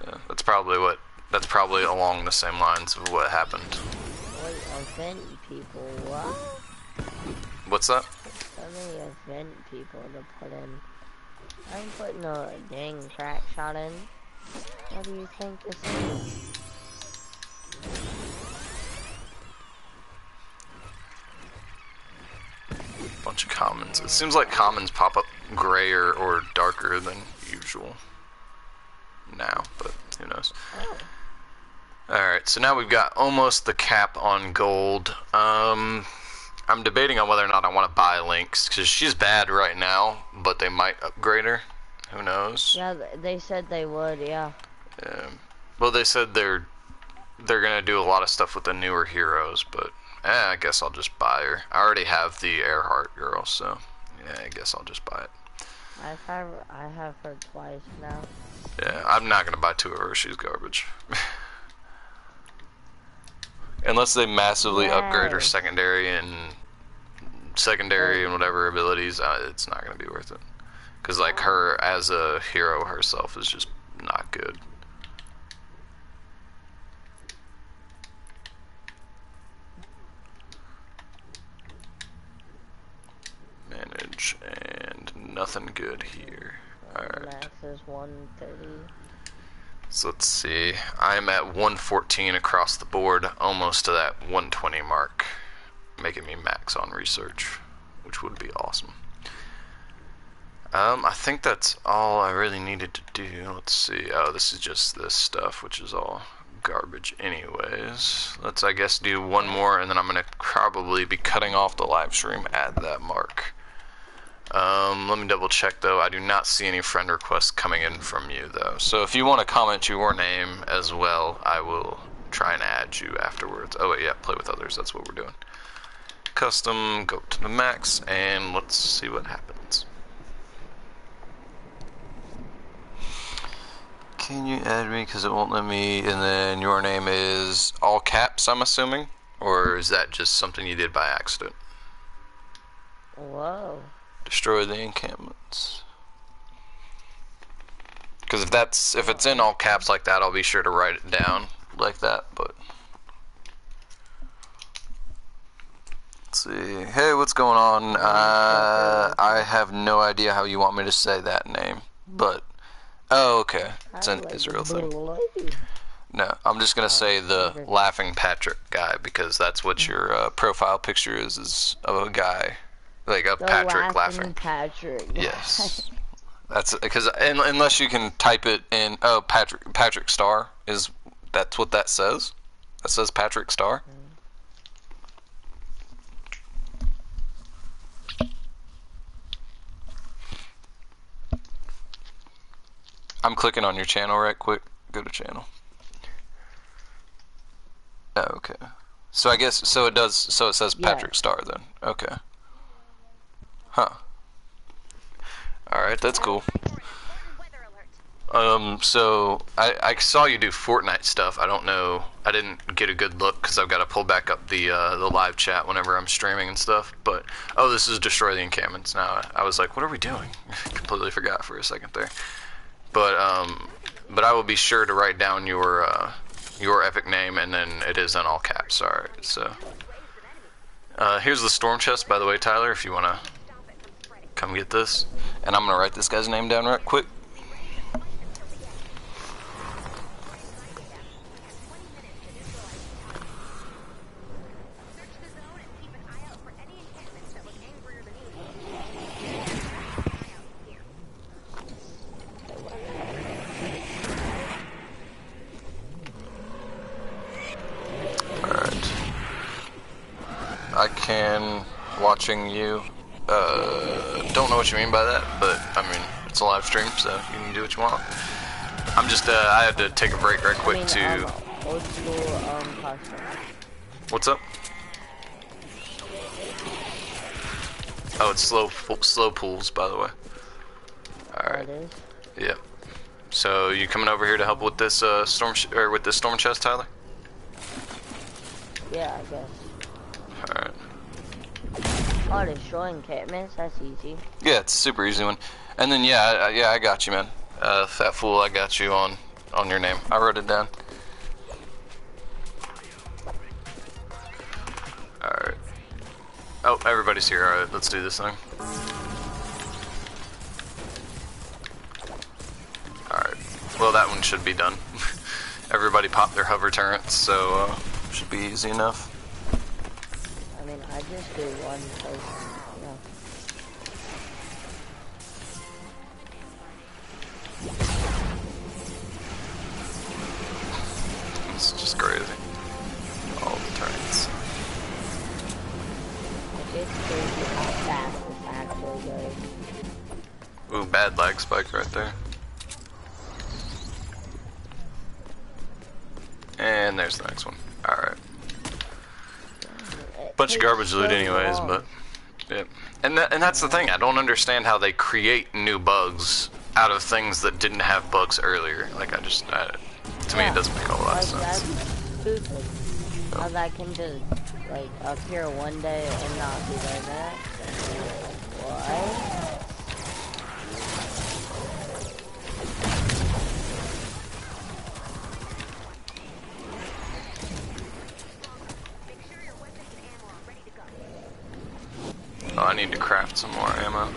Yeah, that's probably along the same lines of what happened. Wait, event people, what? What's that? So many event people to put in. I ain't putting a dang crack shot in. What do you think this is? Bunch of commons. It seems like commons pop up grayer or darker than usual now, but who knows. Oh. Alright, so now we've got almost the cap on gold. I'm debating on whether or not I want to buy Lynx, because she's bad right now, but they might upgrade her. Who knows? Yeah, they said they would, yeah. Well, they said they're gonna do a lot of stuff with the newer heroes, but I guess I'll just buy her. I already have the Earhart girl, so yeah, I guess I'll just buy it. I have her twice now. Yeah, I'm not gonna buy two of her. She's garbage. Unless they massively upgrade her secondary and whatever abilities, it's not gonna be worth it. Cause like her as a hero herself is just not good. Manage and nothing good here. Alright. Max is 130. So let's see. I'm at 114 across the board, almost to that 120 mark, making me max on research, which would be awesome. I think that's all I really needed to do. Let's see. Oh, this is just this stuff, which is all garbage anyways. Let's, I guess, do one more, and then I'm going to probably be cutting off the live stream at that mark. Let me double check though. I do not see any friend requests coming in from you though. So if you want to comment your name as well, I will try and add you afterwards. Oh wait, yeah, play with others. That's what we're doing. Custom, go to the max, and let's see what happens. Can you add me because it won't let me? And then your name is all caps, I'm assuming, or is that just something you did by accident? Whoa. Destroy the encampments. Because if it's in all caps like that, I'll be sure to write it down like that. But let's see. Hey, what's going on? I have no idea how you want me to say that name, but oh, okay. It's an Israel thing. No, I'm just gonna say the Laughing Patrick guy because that's what your profile picture is of a guy. Like a Patrick laughing. Patrick. Yes. That's because unless you can type it in. Oh, Patrick Star that's what that says. That says Patrick Star. I'm clicking on your channel right quick. Go to channel. Oh, okay. So I guess so it does. So it says Patrick Star then. Okay. Huh. Alright, that's cool. So I saw you do Fortnite stuff. I don't know. I didn't get a good look because I've got to pull back up the live chat whenever I'm streaming and stuff. But oh, this is destroy the encampments. Now I was like, what are we doing? Completely forgot for a second there. But I will be sure to write down your epic name, and then it is in all caps. Alright, so here's the storm chest, by the way, Tyler, if you wanna come get this. And I'm gonna write this guy's name down right quick. Alright. I can, watching you, don't know what you mean by that, but I mean, it's a live stream, so you can do what you want. I'm just, I had to take a break right quick to... Old school, costume. What's up? Oh, it's slow pulls, by the way. All Oh, right. it is? Yep. So you coming over here to help with this with this storm chest, Tyler? Yeah, I guess. All right. Oh, destroying encampments? That's easy. Yeah, it's a super easy one. And then yeah, I got you, man. Fat fool, I got you on your name. I wrote it down. All right. Oh, everybody's here. All right, let's do this thing. All right. Well, that one should be done. Everybody popped their hover turrets, so should be easy enough. I mean, I just do one person, It's just crazy. All the turrets. It's crazy how fast this actually goes. Ooh, bad lag spike right there. And there's the next one. Alright. Bunch of garbage loot anyways, but... Yeah. And that's the thing, I don't understand how they create new bugs out of things that didn't have bugs earlier. Like, to me it doesn't make a lot of sense. That's stupid. How that can just, like, appear one day and not be there next. What? Oh, I need to craft some more ammo.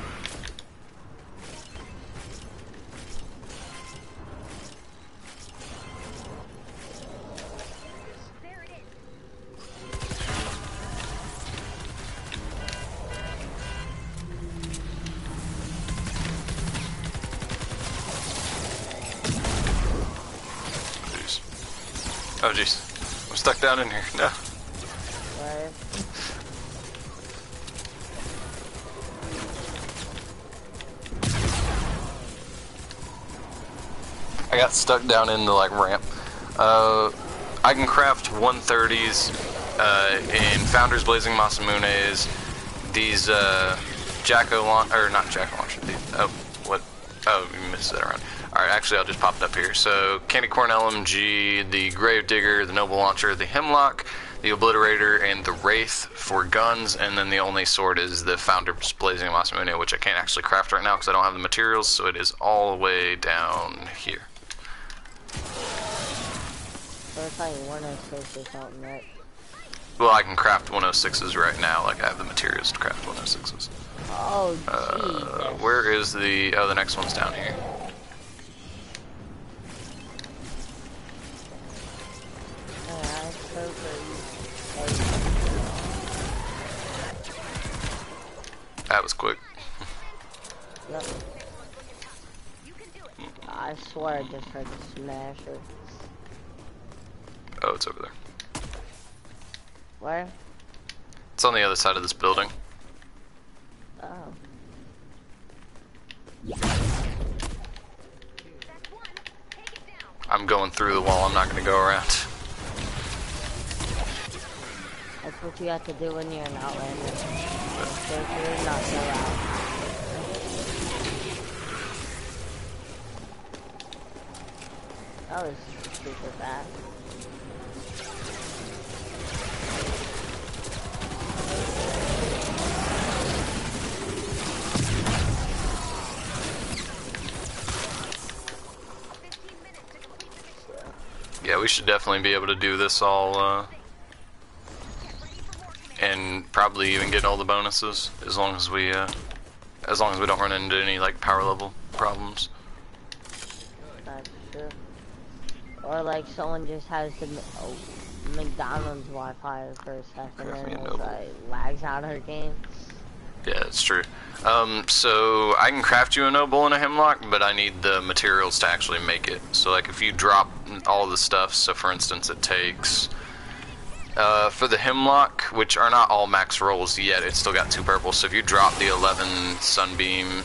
Oh jeez. I'm stuck down in here. No. What? I got stuck down in the like ramp. I can craft 130s in Founders Blazing Masamune's. These Jacko or not Jacko launcher. Oh, you missed that around. Alright, actually I'll just pop it up here. So, Candy Corn LMG, the Grave Digger, the Noble Launcher, the Hemlock, the Obliterator, and the Wraith for guns, and then the only sword is the Founder's Blazing Masamune, which I can't actually craft right now because I don't have the materials, so it is all the way down here. So it's like 106 or something, right? Well, I can craft 106s right now, like I have the materials to craft 106s. Oh, jeez. Where is the... Oh, the next one's down here. That was quick. Yep. I swear I just heard the smasher. Oh, it's over there. Where? It's on the other side of this building. Oh. I'm going through the wall, I'm not gonna go around. That's what you have to do when you're an outlander. Go through, not go out. That was super fast. Yeah, we should definitely be able to do this all, and probably even get all the bonuses, as long as we don't run into any, like, power level problems. That's true. Or like someone just has the McDonald's Wi-Fi for a second and it like lags out her game. Yeah, it's true. So I can craft you a noble and a hemlock, but I need the materials to actually make it. So like if you drop all the stuff, so for instance it takes, for the hemlock, which are not all max rolls yet, it's still got 2 purple, so if you drop the 11 sunbeam,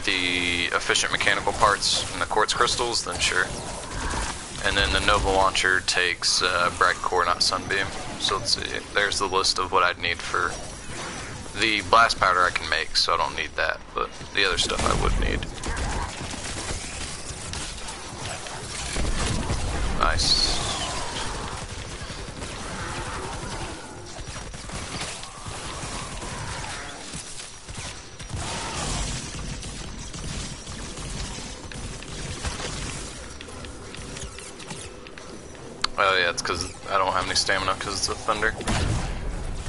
the efficient mechanical parts and the quartz crystals, then sure. And then the noble launcher takes bright core, not sunbeam. So let's see, there's the list of what I'd need for The blast powder I can make, so I don't need that, but the other stuff I would need. Nice. Oh yeah, it's because I don't have any stamina because it's a thunder.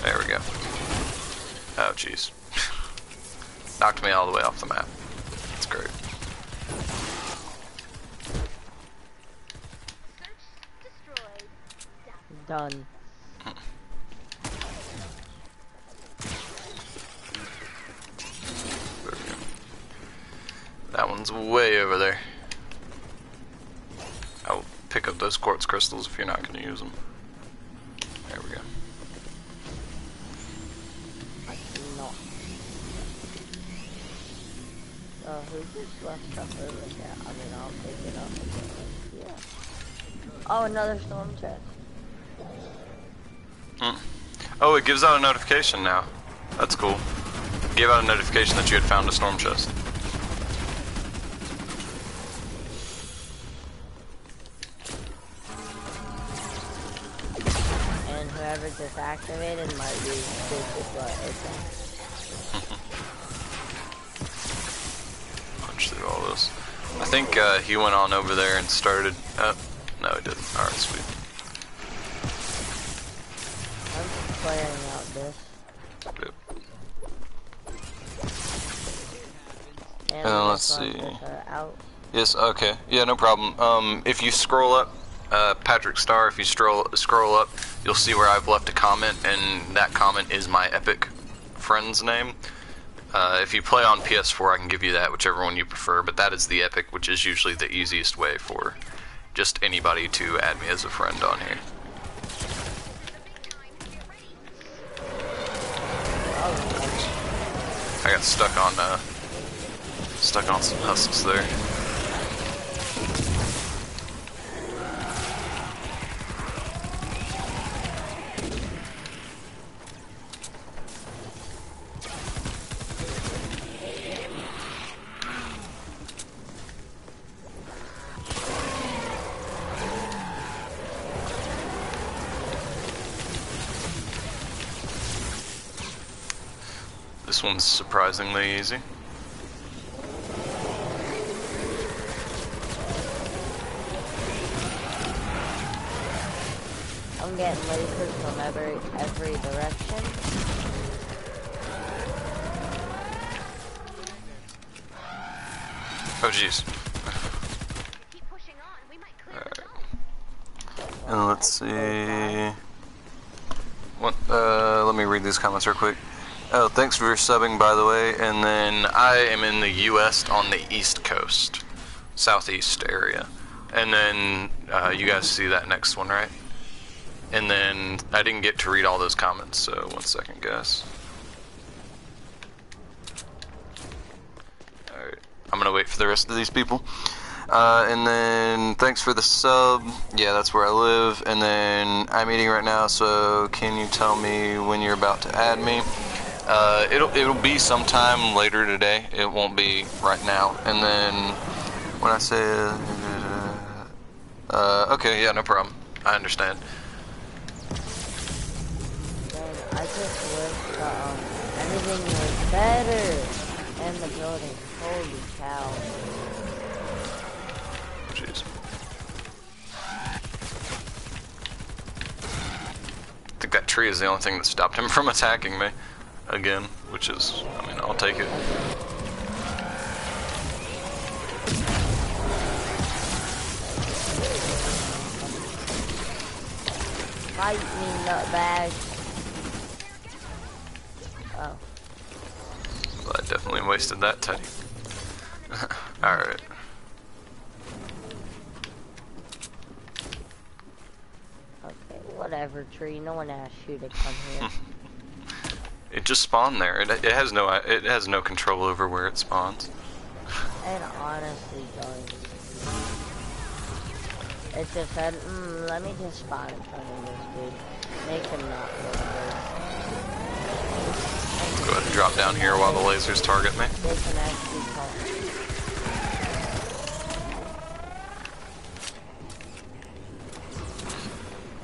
There we go. Oh jeez. Knocked me all the way off the map. That's great. Done. That one's way over there. I'll pick up those quartz crystals if you're not going to use them. There we go. Who just left stuff over there? I mean, I'll pick it up again. Yeah. Oh, another storm chest. Oh, it gives out a notification now. That's cool. It gave out a notification that you had found a storm chest. And whoever just activated might be stupid, but okay. Punch through all this. I think he went on over there and started. No, he didn't. Alright, sweet. I'm just clearing out this. Yep. And Let's see. Out. Yes, okay. Yeah, no problem. If you scroll up, Patrick Star, if you scroll up, you'll see where I've left a comment, and that comment is my Epic friend's name. If you play on PS4, I can give you that, whichever one you prefer, but that is the Epic, which is usually the easiest way for just anybody to add me as a friend on here. I got stuck on some husks there. This one's surprisingly easy. I'm getting lasers from every direction. Oh jeez. Keep pushing on. We might clear the zone. And let's see. What? Let me read these comments real quick. Oh, thanks for subbing, by the way. And then I am in the U.S. on the East Coast, southeast area. And then you guys see that next one, right? And then I didn't get to read all those comments, so 1 second, guys. Alright, I'm gonna wait for the rest of these people. And then thanks for the sub. Yeah, that's where I live. And then I'm eating right now, so can you tell me when you're about to add me? It'll be sometime later today. It won't be right now. And then when I say okay, yeah, no problem. I understand. I just wish everything was better in the building. Holy cow. Jeez. I think that tree is the only thing that stopped him from attacking me again, which is, I mean, I'll take it. Fight me, nutbag. Oh. Well, I definitely wasted that teddy. Alright. Okay, whatever, tree. No one asked you to come here. It just spawned there. It has no control over where it spawns. It honestly does. It just said, let me just spawn in front of this dude. Make him not go away. Go ahead and drop down here while the lasers target me. They can actually talk.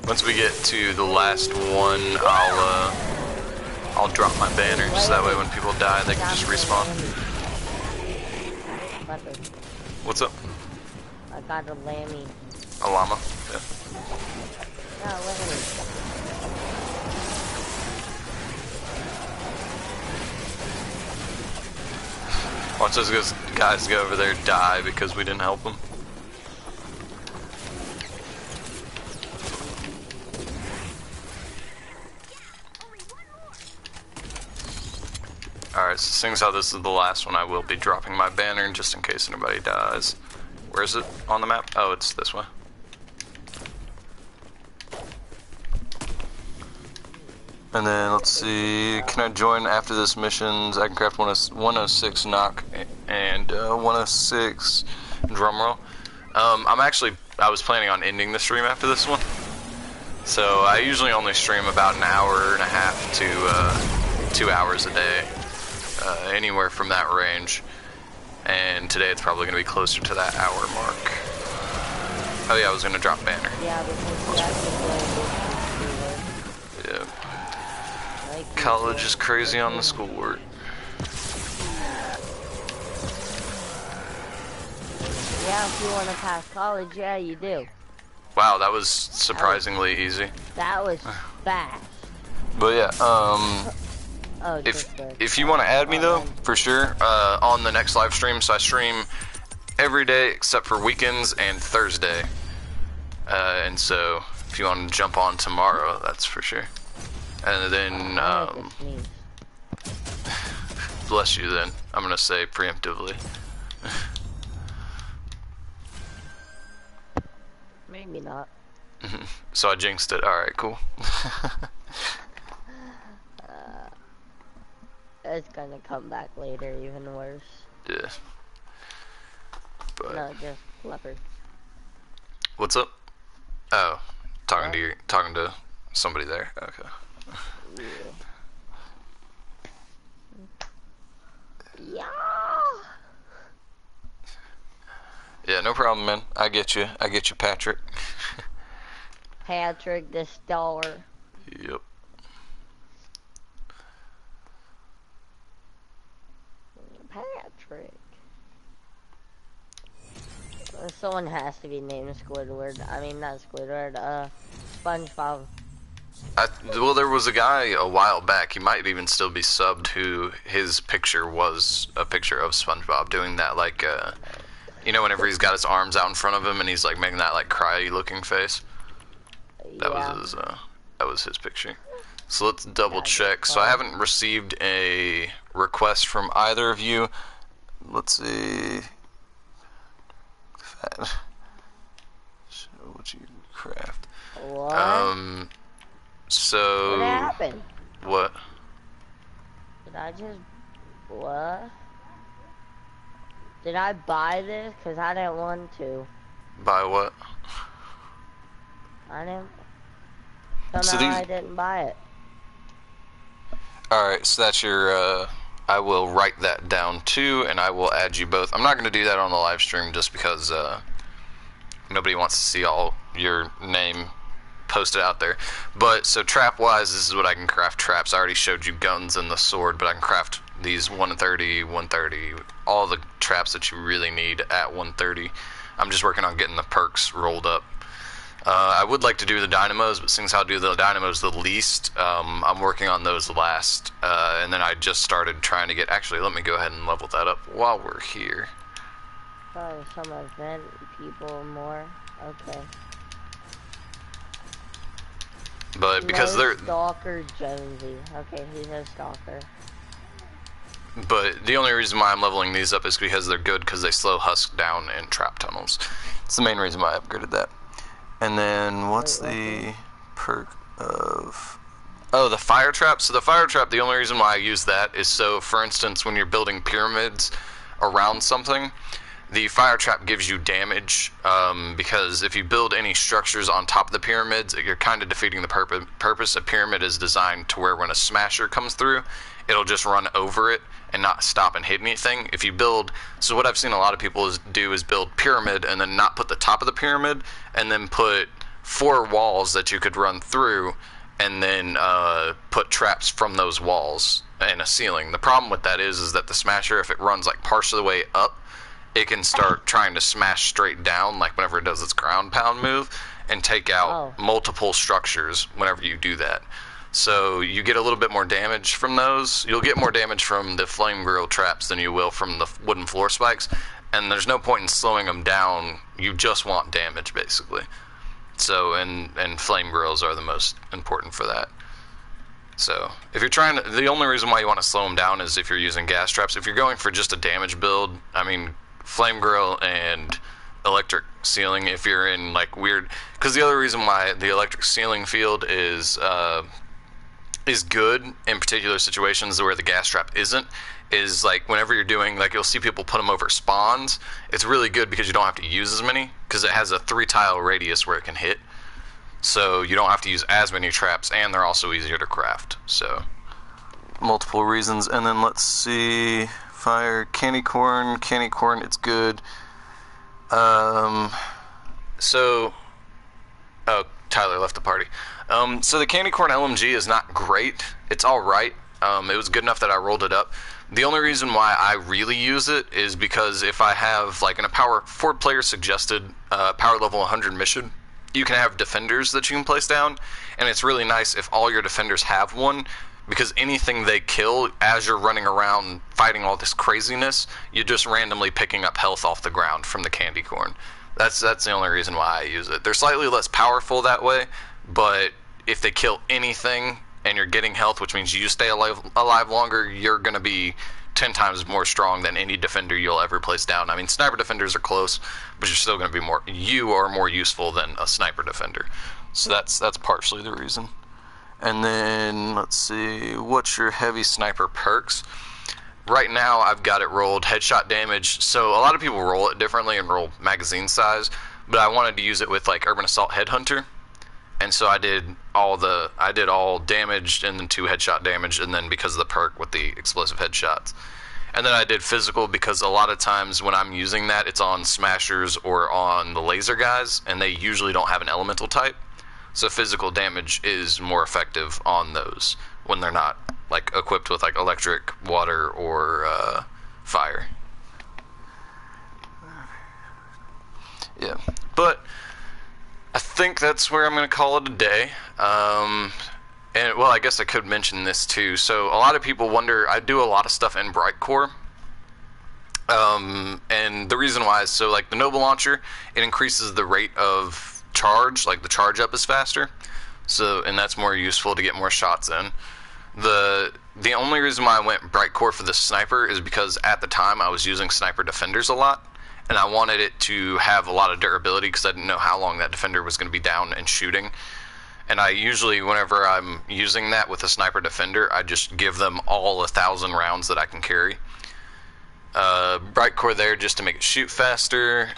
Once we get to the last one, I'll drop my banner, so that way when people die, they can just respawn. What's up? I got a lammy. A llama? Yeah. No, lammy. Watch those guys go over there die because we didn't help them. Alright, so seeing as how this is the last one, I will be dropping my banner just in case anybody dies. Where is it on the map? Oh, it's this way. And then, let's see, can I join after this missions? I can craft 106 knock and 106 drumroll. I was planning on ending the stream after this one. So I usually only stream about an hour and a half to 2 hours a day. Anywhere from that range. And today it's probably going to be closer to that hour mark. Oh yeah, I was going to drop banner. Yeah, because that's the Yeah. College is crazy on the schoolwork. Yeah, if you want to pass college, yeah, you do. Wow, that was surprisingly easy. That was fast. But yeah, Oh, if you want to add me though, for sure, on the next live stream. So I stream every day except for weekends and Thursday. And so if you want to jump on tomorrow, that's for sure. And then, bless you then, I'm gonna say preemptively. Maybe not. So I jinxed it, alright, cool. It's gonna come back later, even worse. Yeah. But No, just leopard. what's up? Oh, talking to somebody there. Okay. Yeah. Yeah, no problem, man. I get you, Patrick. Patrick the Star. Yep. Patrick. Someone has to be named Squidward. I mean, not Squidward, SpongeBob. Well, there was a guy a while back, he might even still be subbed, who his picture was a picture of SpongeBob doing that, like, you know, whenever he's got his arms out in front of him and he's, like, making that, like, cry-looking face? That was his picture. So let's double check. So I haven't received a request from either of you. Let's see. What you craft? What? So. What happened? What? Did I just... What? Did I buy this? Because I didn't want to. Buy what? I didn't... Somehow I didn't buy it. Alright, so that's your, I will write that down too, and I will add you both. I'm not going to do that on the live stream just because, nobody wants to see all your name posted out there. But, so trap-wise, this is what I can craft traps. I already showed you guns and the sword, but I can craft these 130, all the traps that you really need at 130. I'm just working on getting the perks rolled up. I would like to do the dynamos, but since I'll do the dynamos the least, I'm working on those last. And then I just started trying to get... Actually, let me go ahead and level that up while we're here. Oh, some event people more. Okay. But because no they're... Stalker Jonesy. Okay, he's a stalker. But the only reason why I'm leveling these up is because they're good, because they slow husk down in trap tunnels. It's the main reason why I upgraded that. And then, what's the perk of... Oh, the fire trap. So the fire trap, the only reason why I use that is so, for instance, when you're building pyramids around something, The fire trap gives you damage, because if you build any structures on top of the pyramids, you're kind of defeating the purpose. A pyramid is designed to where when a smasher comes through, it'll just run over it and not stop and hit anything. If you build, so what I've seen a lot of people do is build pyramid and then not put the top of the pyramid, and then put 4 walls that you could run through, and then put traps from those walls and a ceiling. The problem with that is that the smasher, if it runs like partial of the way up, it can start trying to smash straight down, like whenever it does its ground pound move, and take out multiple structures whenever you do that. So you get a little bit more damage from those. You'll get more damage from the flame grill traps than you will from the wooden floor spikes, and there's no point in slowing them down. You just want damage, basically. So, and flame grills are the most important for that. So, if you're trying to, the only reason why you want to slow them down is if you're using gas traps. If you're going for just a damage build, I mean, flame grill and electric ceiling, if you're in like weird, because the other reason why the electric ceiling field is good in particular situations where the gas trap isn't, is like whenever you're doing, like you'll see people put them over spawns. It's really good because you don't have to use as many, because it has a 3 tile radius where it can hit, so you don't have to use as many traps, and they're also easier to craft. So multiple reasons. And then let's see, fire, candy corn, it's good. So, oh, Tyler left the party. So the candy corn LMG is not great. It's alright. It was good enough that I rolled it up. The only reason why I really use it is because if I have, like in a power, 4 player suggested power level 100 mission, you can have defenders that you can place down, and it's really nice if all your defenders have one, because anything they kill as you're running around fighting all this craziness, you're just randomly picking up health off the ground from the candy corn. That's the only reason why I use it. They're slightly less powerful that way, but if they kill anything and you're getting health, which means you stay alive longer, you're going to be 10 times more strong than any defender you'll ever place down. I mean, sniper defenders are close, but you're still going to be more, you are more useful than a sniper defender. So that's partially the reason. And then, let's see, what's your heavy sniper perks? Right now, I've got it rolled headshot damage. So a lot of people roll it differently and roll magazine size, but I wanted to use it with like Urban Assault Headhunter. And so I did all damage and then 2 headshot damage, and then because of the perk with the explosive headshots. And then I did physical because a lot of times when I'm using that, it's on smashers or on the laser guys, and they usually don't have an elemental type. So physical damage is more effective on those when they're not like equipped with like electric, water, or fire. Yeah, but I think that's where I'm going to call it a day. And well, I guess I could mention this too. So a lot of people wonder, I do a lot of stuff in Brightcore. And the reason why is, so like the Noble Launcher, it increases the rate of charge, like the charge up is faster. So, and that's more useful to get more shots in. The only reason why I went Brightcore for the sniper is because at the time I was using sniper defenders a lot, and I wanted it to have a lot of durability because I didn't know how long that defender was going to be down and shooting. And I usually, whenever I'm using that with a sniper defender, I just give them all 1,000 rounds that I can carry. Brightcore there just to make it shoot faster.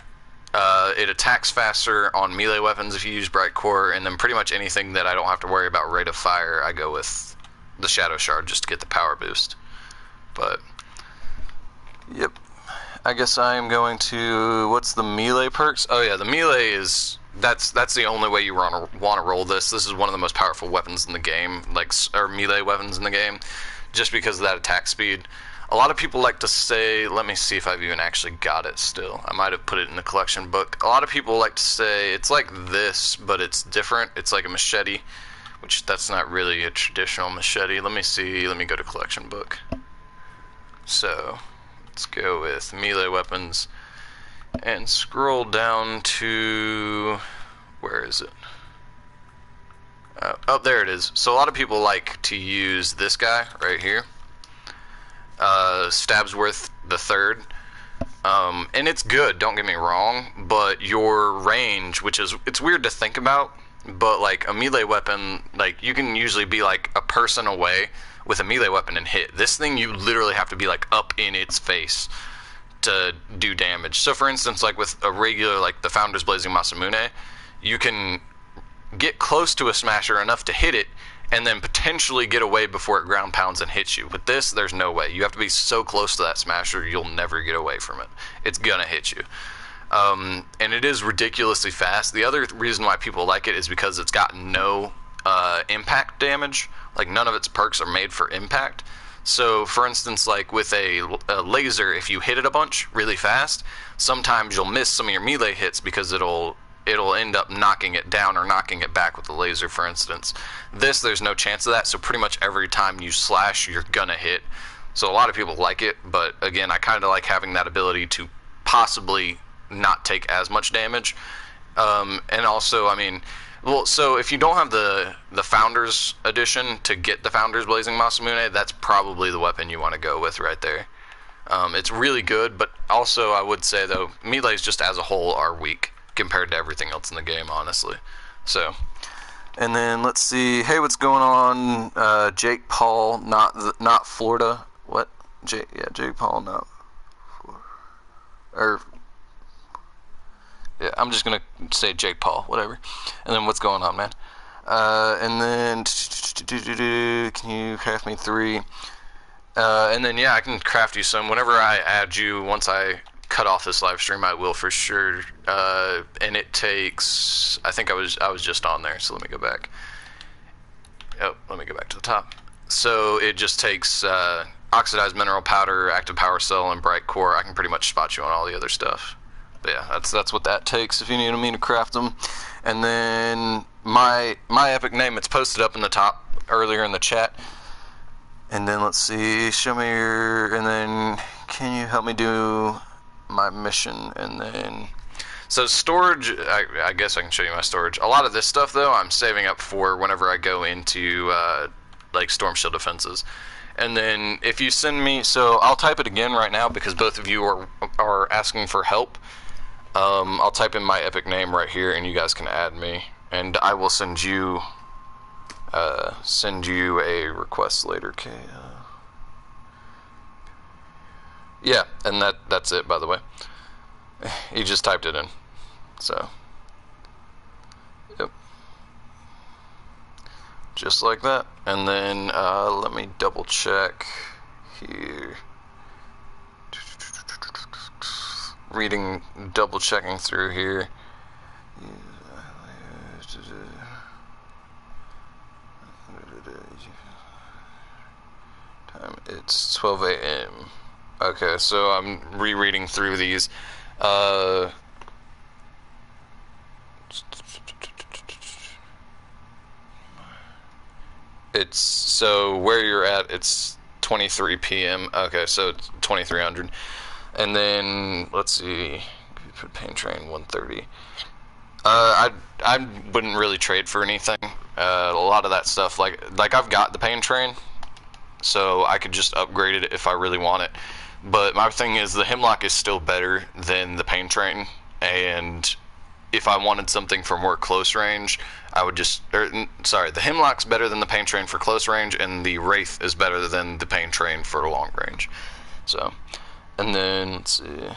It attacks faster on melee weapons if you use Brightcore, and then pretty much anything that I don't have to worry about rate of fire, I go with the Shadow Shard just to get the power boost. But, yep. I guess I am going to, what's the melee perks? Oh yeah, the melee is, that's the only way you want to roll this. This is one of the most powerful weapons in the game, like, or melee weapons in the game, just because of that attack speed. A lot of people like to say, let me see if I've even actually got it still. I might have put it in the collection book. A lot of people like to say, it's like this, but it's different. It's like a machete, which that's not really a traditional machete. Let me see, let me go to collection book. So, let's go with melee weapons and scroll down to, where is it? Oh, there it is. So a lot of people like to use this guy right here. Stabsworth the Third, and it's good, don't get me wrong, but your range, which is, it's weird to think about, but like a melee weapon, like you can usually be like a person away with a melee weapon and hit. This thing you literally have to be like up in its face to do damage. So for instance, like with a regular, like the Founder's Blazing Masamune, you can get close to a smasher enough to hit it and then potentially get away before it ground pounds and hits you. With this, there's no way. You have to be so close to that smasher, you'll never get away from it. It's gonna hit you. And it is ridiculously fast. The other reason why people like it is because it's got no impact damage. Like, none of its perks are made for impact. So, for instance, like with a laser, if you hit it a bunch really fast, sometimes you'll miss some of your melee hits because it'll end up knocking it down or knocking it back with the laser, for instance. This, there's no chance of that, so pretty much every time you slash, you're gonna hit. So a lot of people like it, but again, I kind of like having that ability to possibly not take as much damage. And also, I mean, well, so if you don't have the Founders Edition to get the Founders Blazing Masamune, that's probably the weapon you want to go with right there. It's really good, but also I would say, though, melees just as a whole are weak compared to everything else in the game, honestly. So, and then let's see. Hey, what's going on? Jake Paul, not Florida. What? Jake Paul, not Florida. Or yeah, I'm just gonna say Jake Paul, whatever. And then what's going on, man? And then can you craft me 3? And then yeah, I can craft you some whenever I add you. Once I cut off this live stream, I will for sure. And it takes, I think I was just on there, so let me go back. Oh, let me go back to the top. So it just takes oxidized mineral powder, active power cell, and bright core. I can pretty much spot you on all the other stuff. But yeah, that's what that takes if you need me to craft them. And then my epic name, it's posted up in the top earlier in the chat. And then let's see, show me your, and then can you help me do my mission? And then, so storage, I guess I can show you my storage. A lot of this stuff though, I'm saving up for whenever I go into like Storm Shield defenses. And then if you send me, so I'll type it again right now because both of you are asking for help. I'll type in my epic name right here, and you guys can add me, and I will send you a request later. Okay. Yeah, and that's it. By the way, you just typed it in, so yep, just like that. And then let me double check here. Double checking through here. Time, it's 12 a.m. Okay, so I'm rereading through these. It's, so where you're at, it's 23 p.m. Okay, so it's 2300. And then let's see, pain train 130. I wouldn't really trade for anything. A lot of that stuff, like I've got the pain train, so I could just upgrade it if I really want it. But my thing is, the Hemlock is still better than the pain train, and if I wanted something for more close range, I would just, the Hemlock's better than the pain train for close range, and the Wraith is better than the pain train for long range. So. And then, let's see,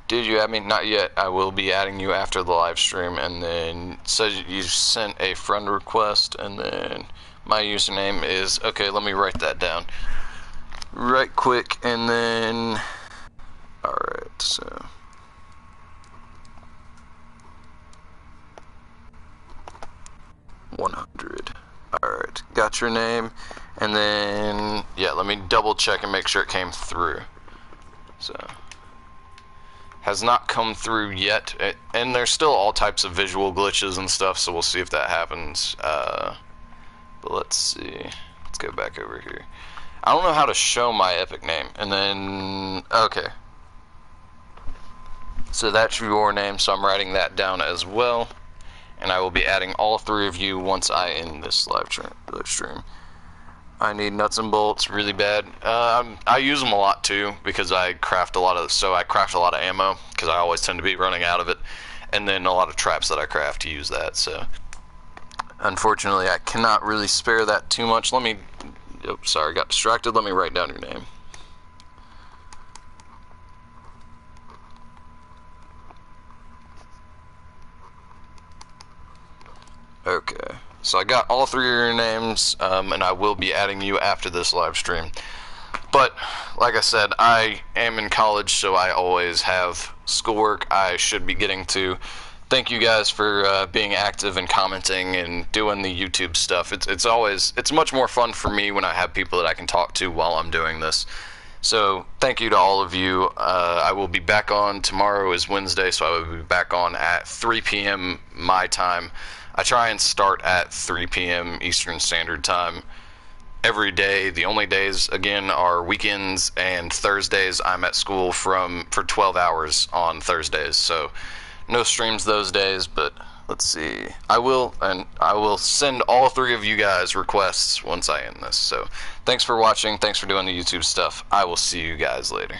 did you add me? Not yet. I will be adding you after the live stream. And then it says you sent a friend request, and then my username is, okay, let me write that down right quick. And then, alright, so 100. Alright, got your name. And then, yeah, let me double check and make sure it came through. So, has not come through yet. And there's still all types of visual glitches and stuff, so we'll see if that happens. But let's see. Let's go back over here. I don't know how to show my epic name. And then, okay. So that's your name, so I'm writing that down as well. And I will be adding all 3 of you once I end this live stream. I need nuts and bolts really bad. I use them a lot too because I craft a lot of ammo because I always tend to be running out of it, and then a lot of traps that I craft to use that. So unfortunately, I cannot really spare that too much. Let me. Oops, sorry, got distracted. Let me write down your name. So I got all 3 of your names, and I will be adding you after this live stream. But, like I said, I am in college, so I always have schoolwork I should be getting to. Thank you guys for being active and commenting and doing the YouTube stuff. It's much more fun for me when I have people that I can talk to while I'm doing this. So thank you to all of you. I will be back on. Tomorrow is Wednesday, so I will be back on at 3 p.m. my time. I try and start at 3 p.m. Eastern Standard Time every day. The only days, again, are weekends and Thursdays. I'm at school for 12 hours on Thursdays, so no streams those days. But let's see. I will send all 3 of you guys requests once I end this. So thanks for watching. Thanks for doing the YouTube stuff. I will see you guys later.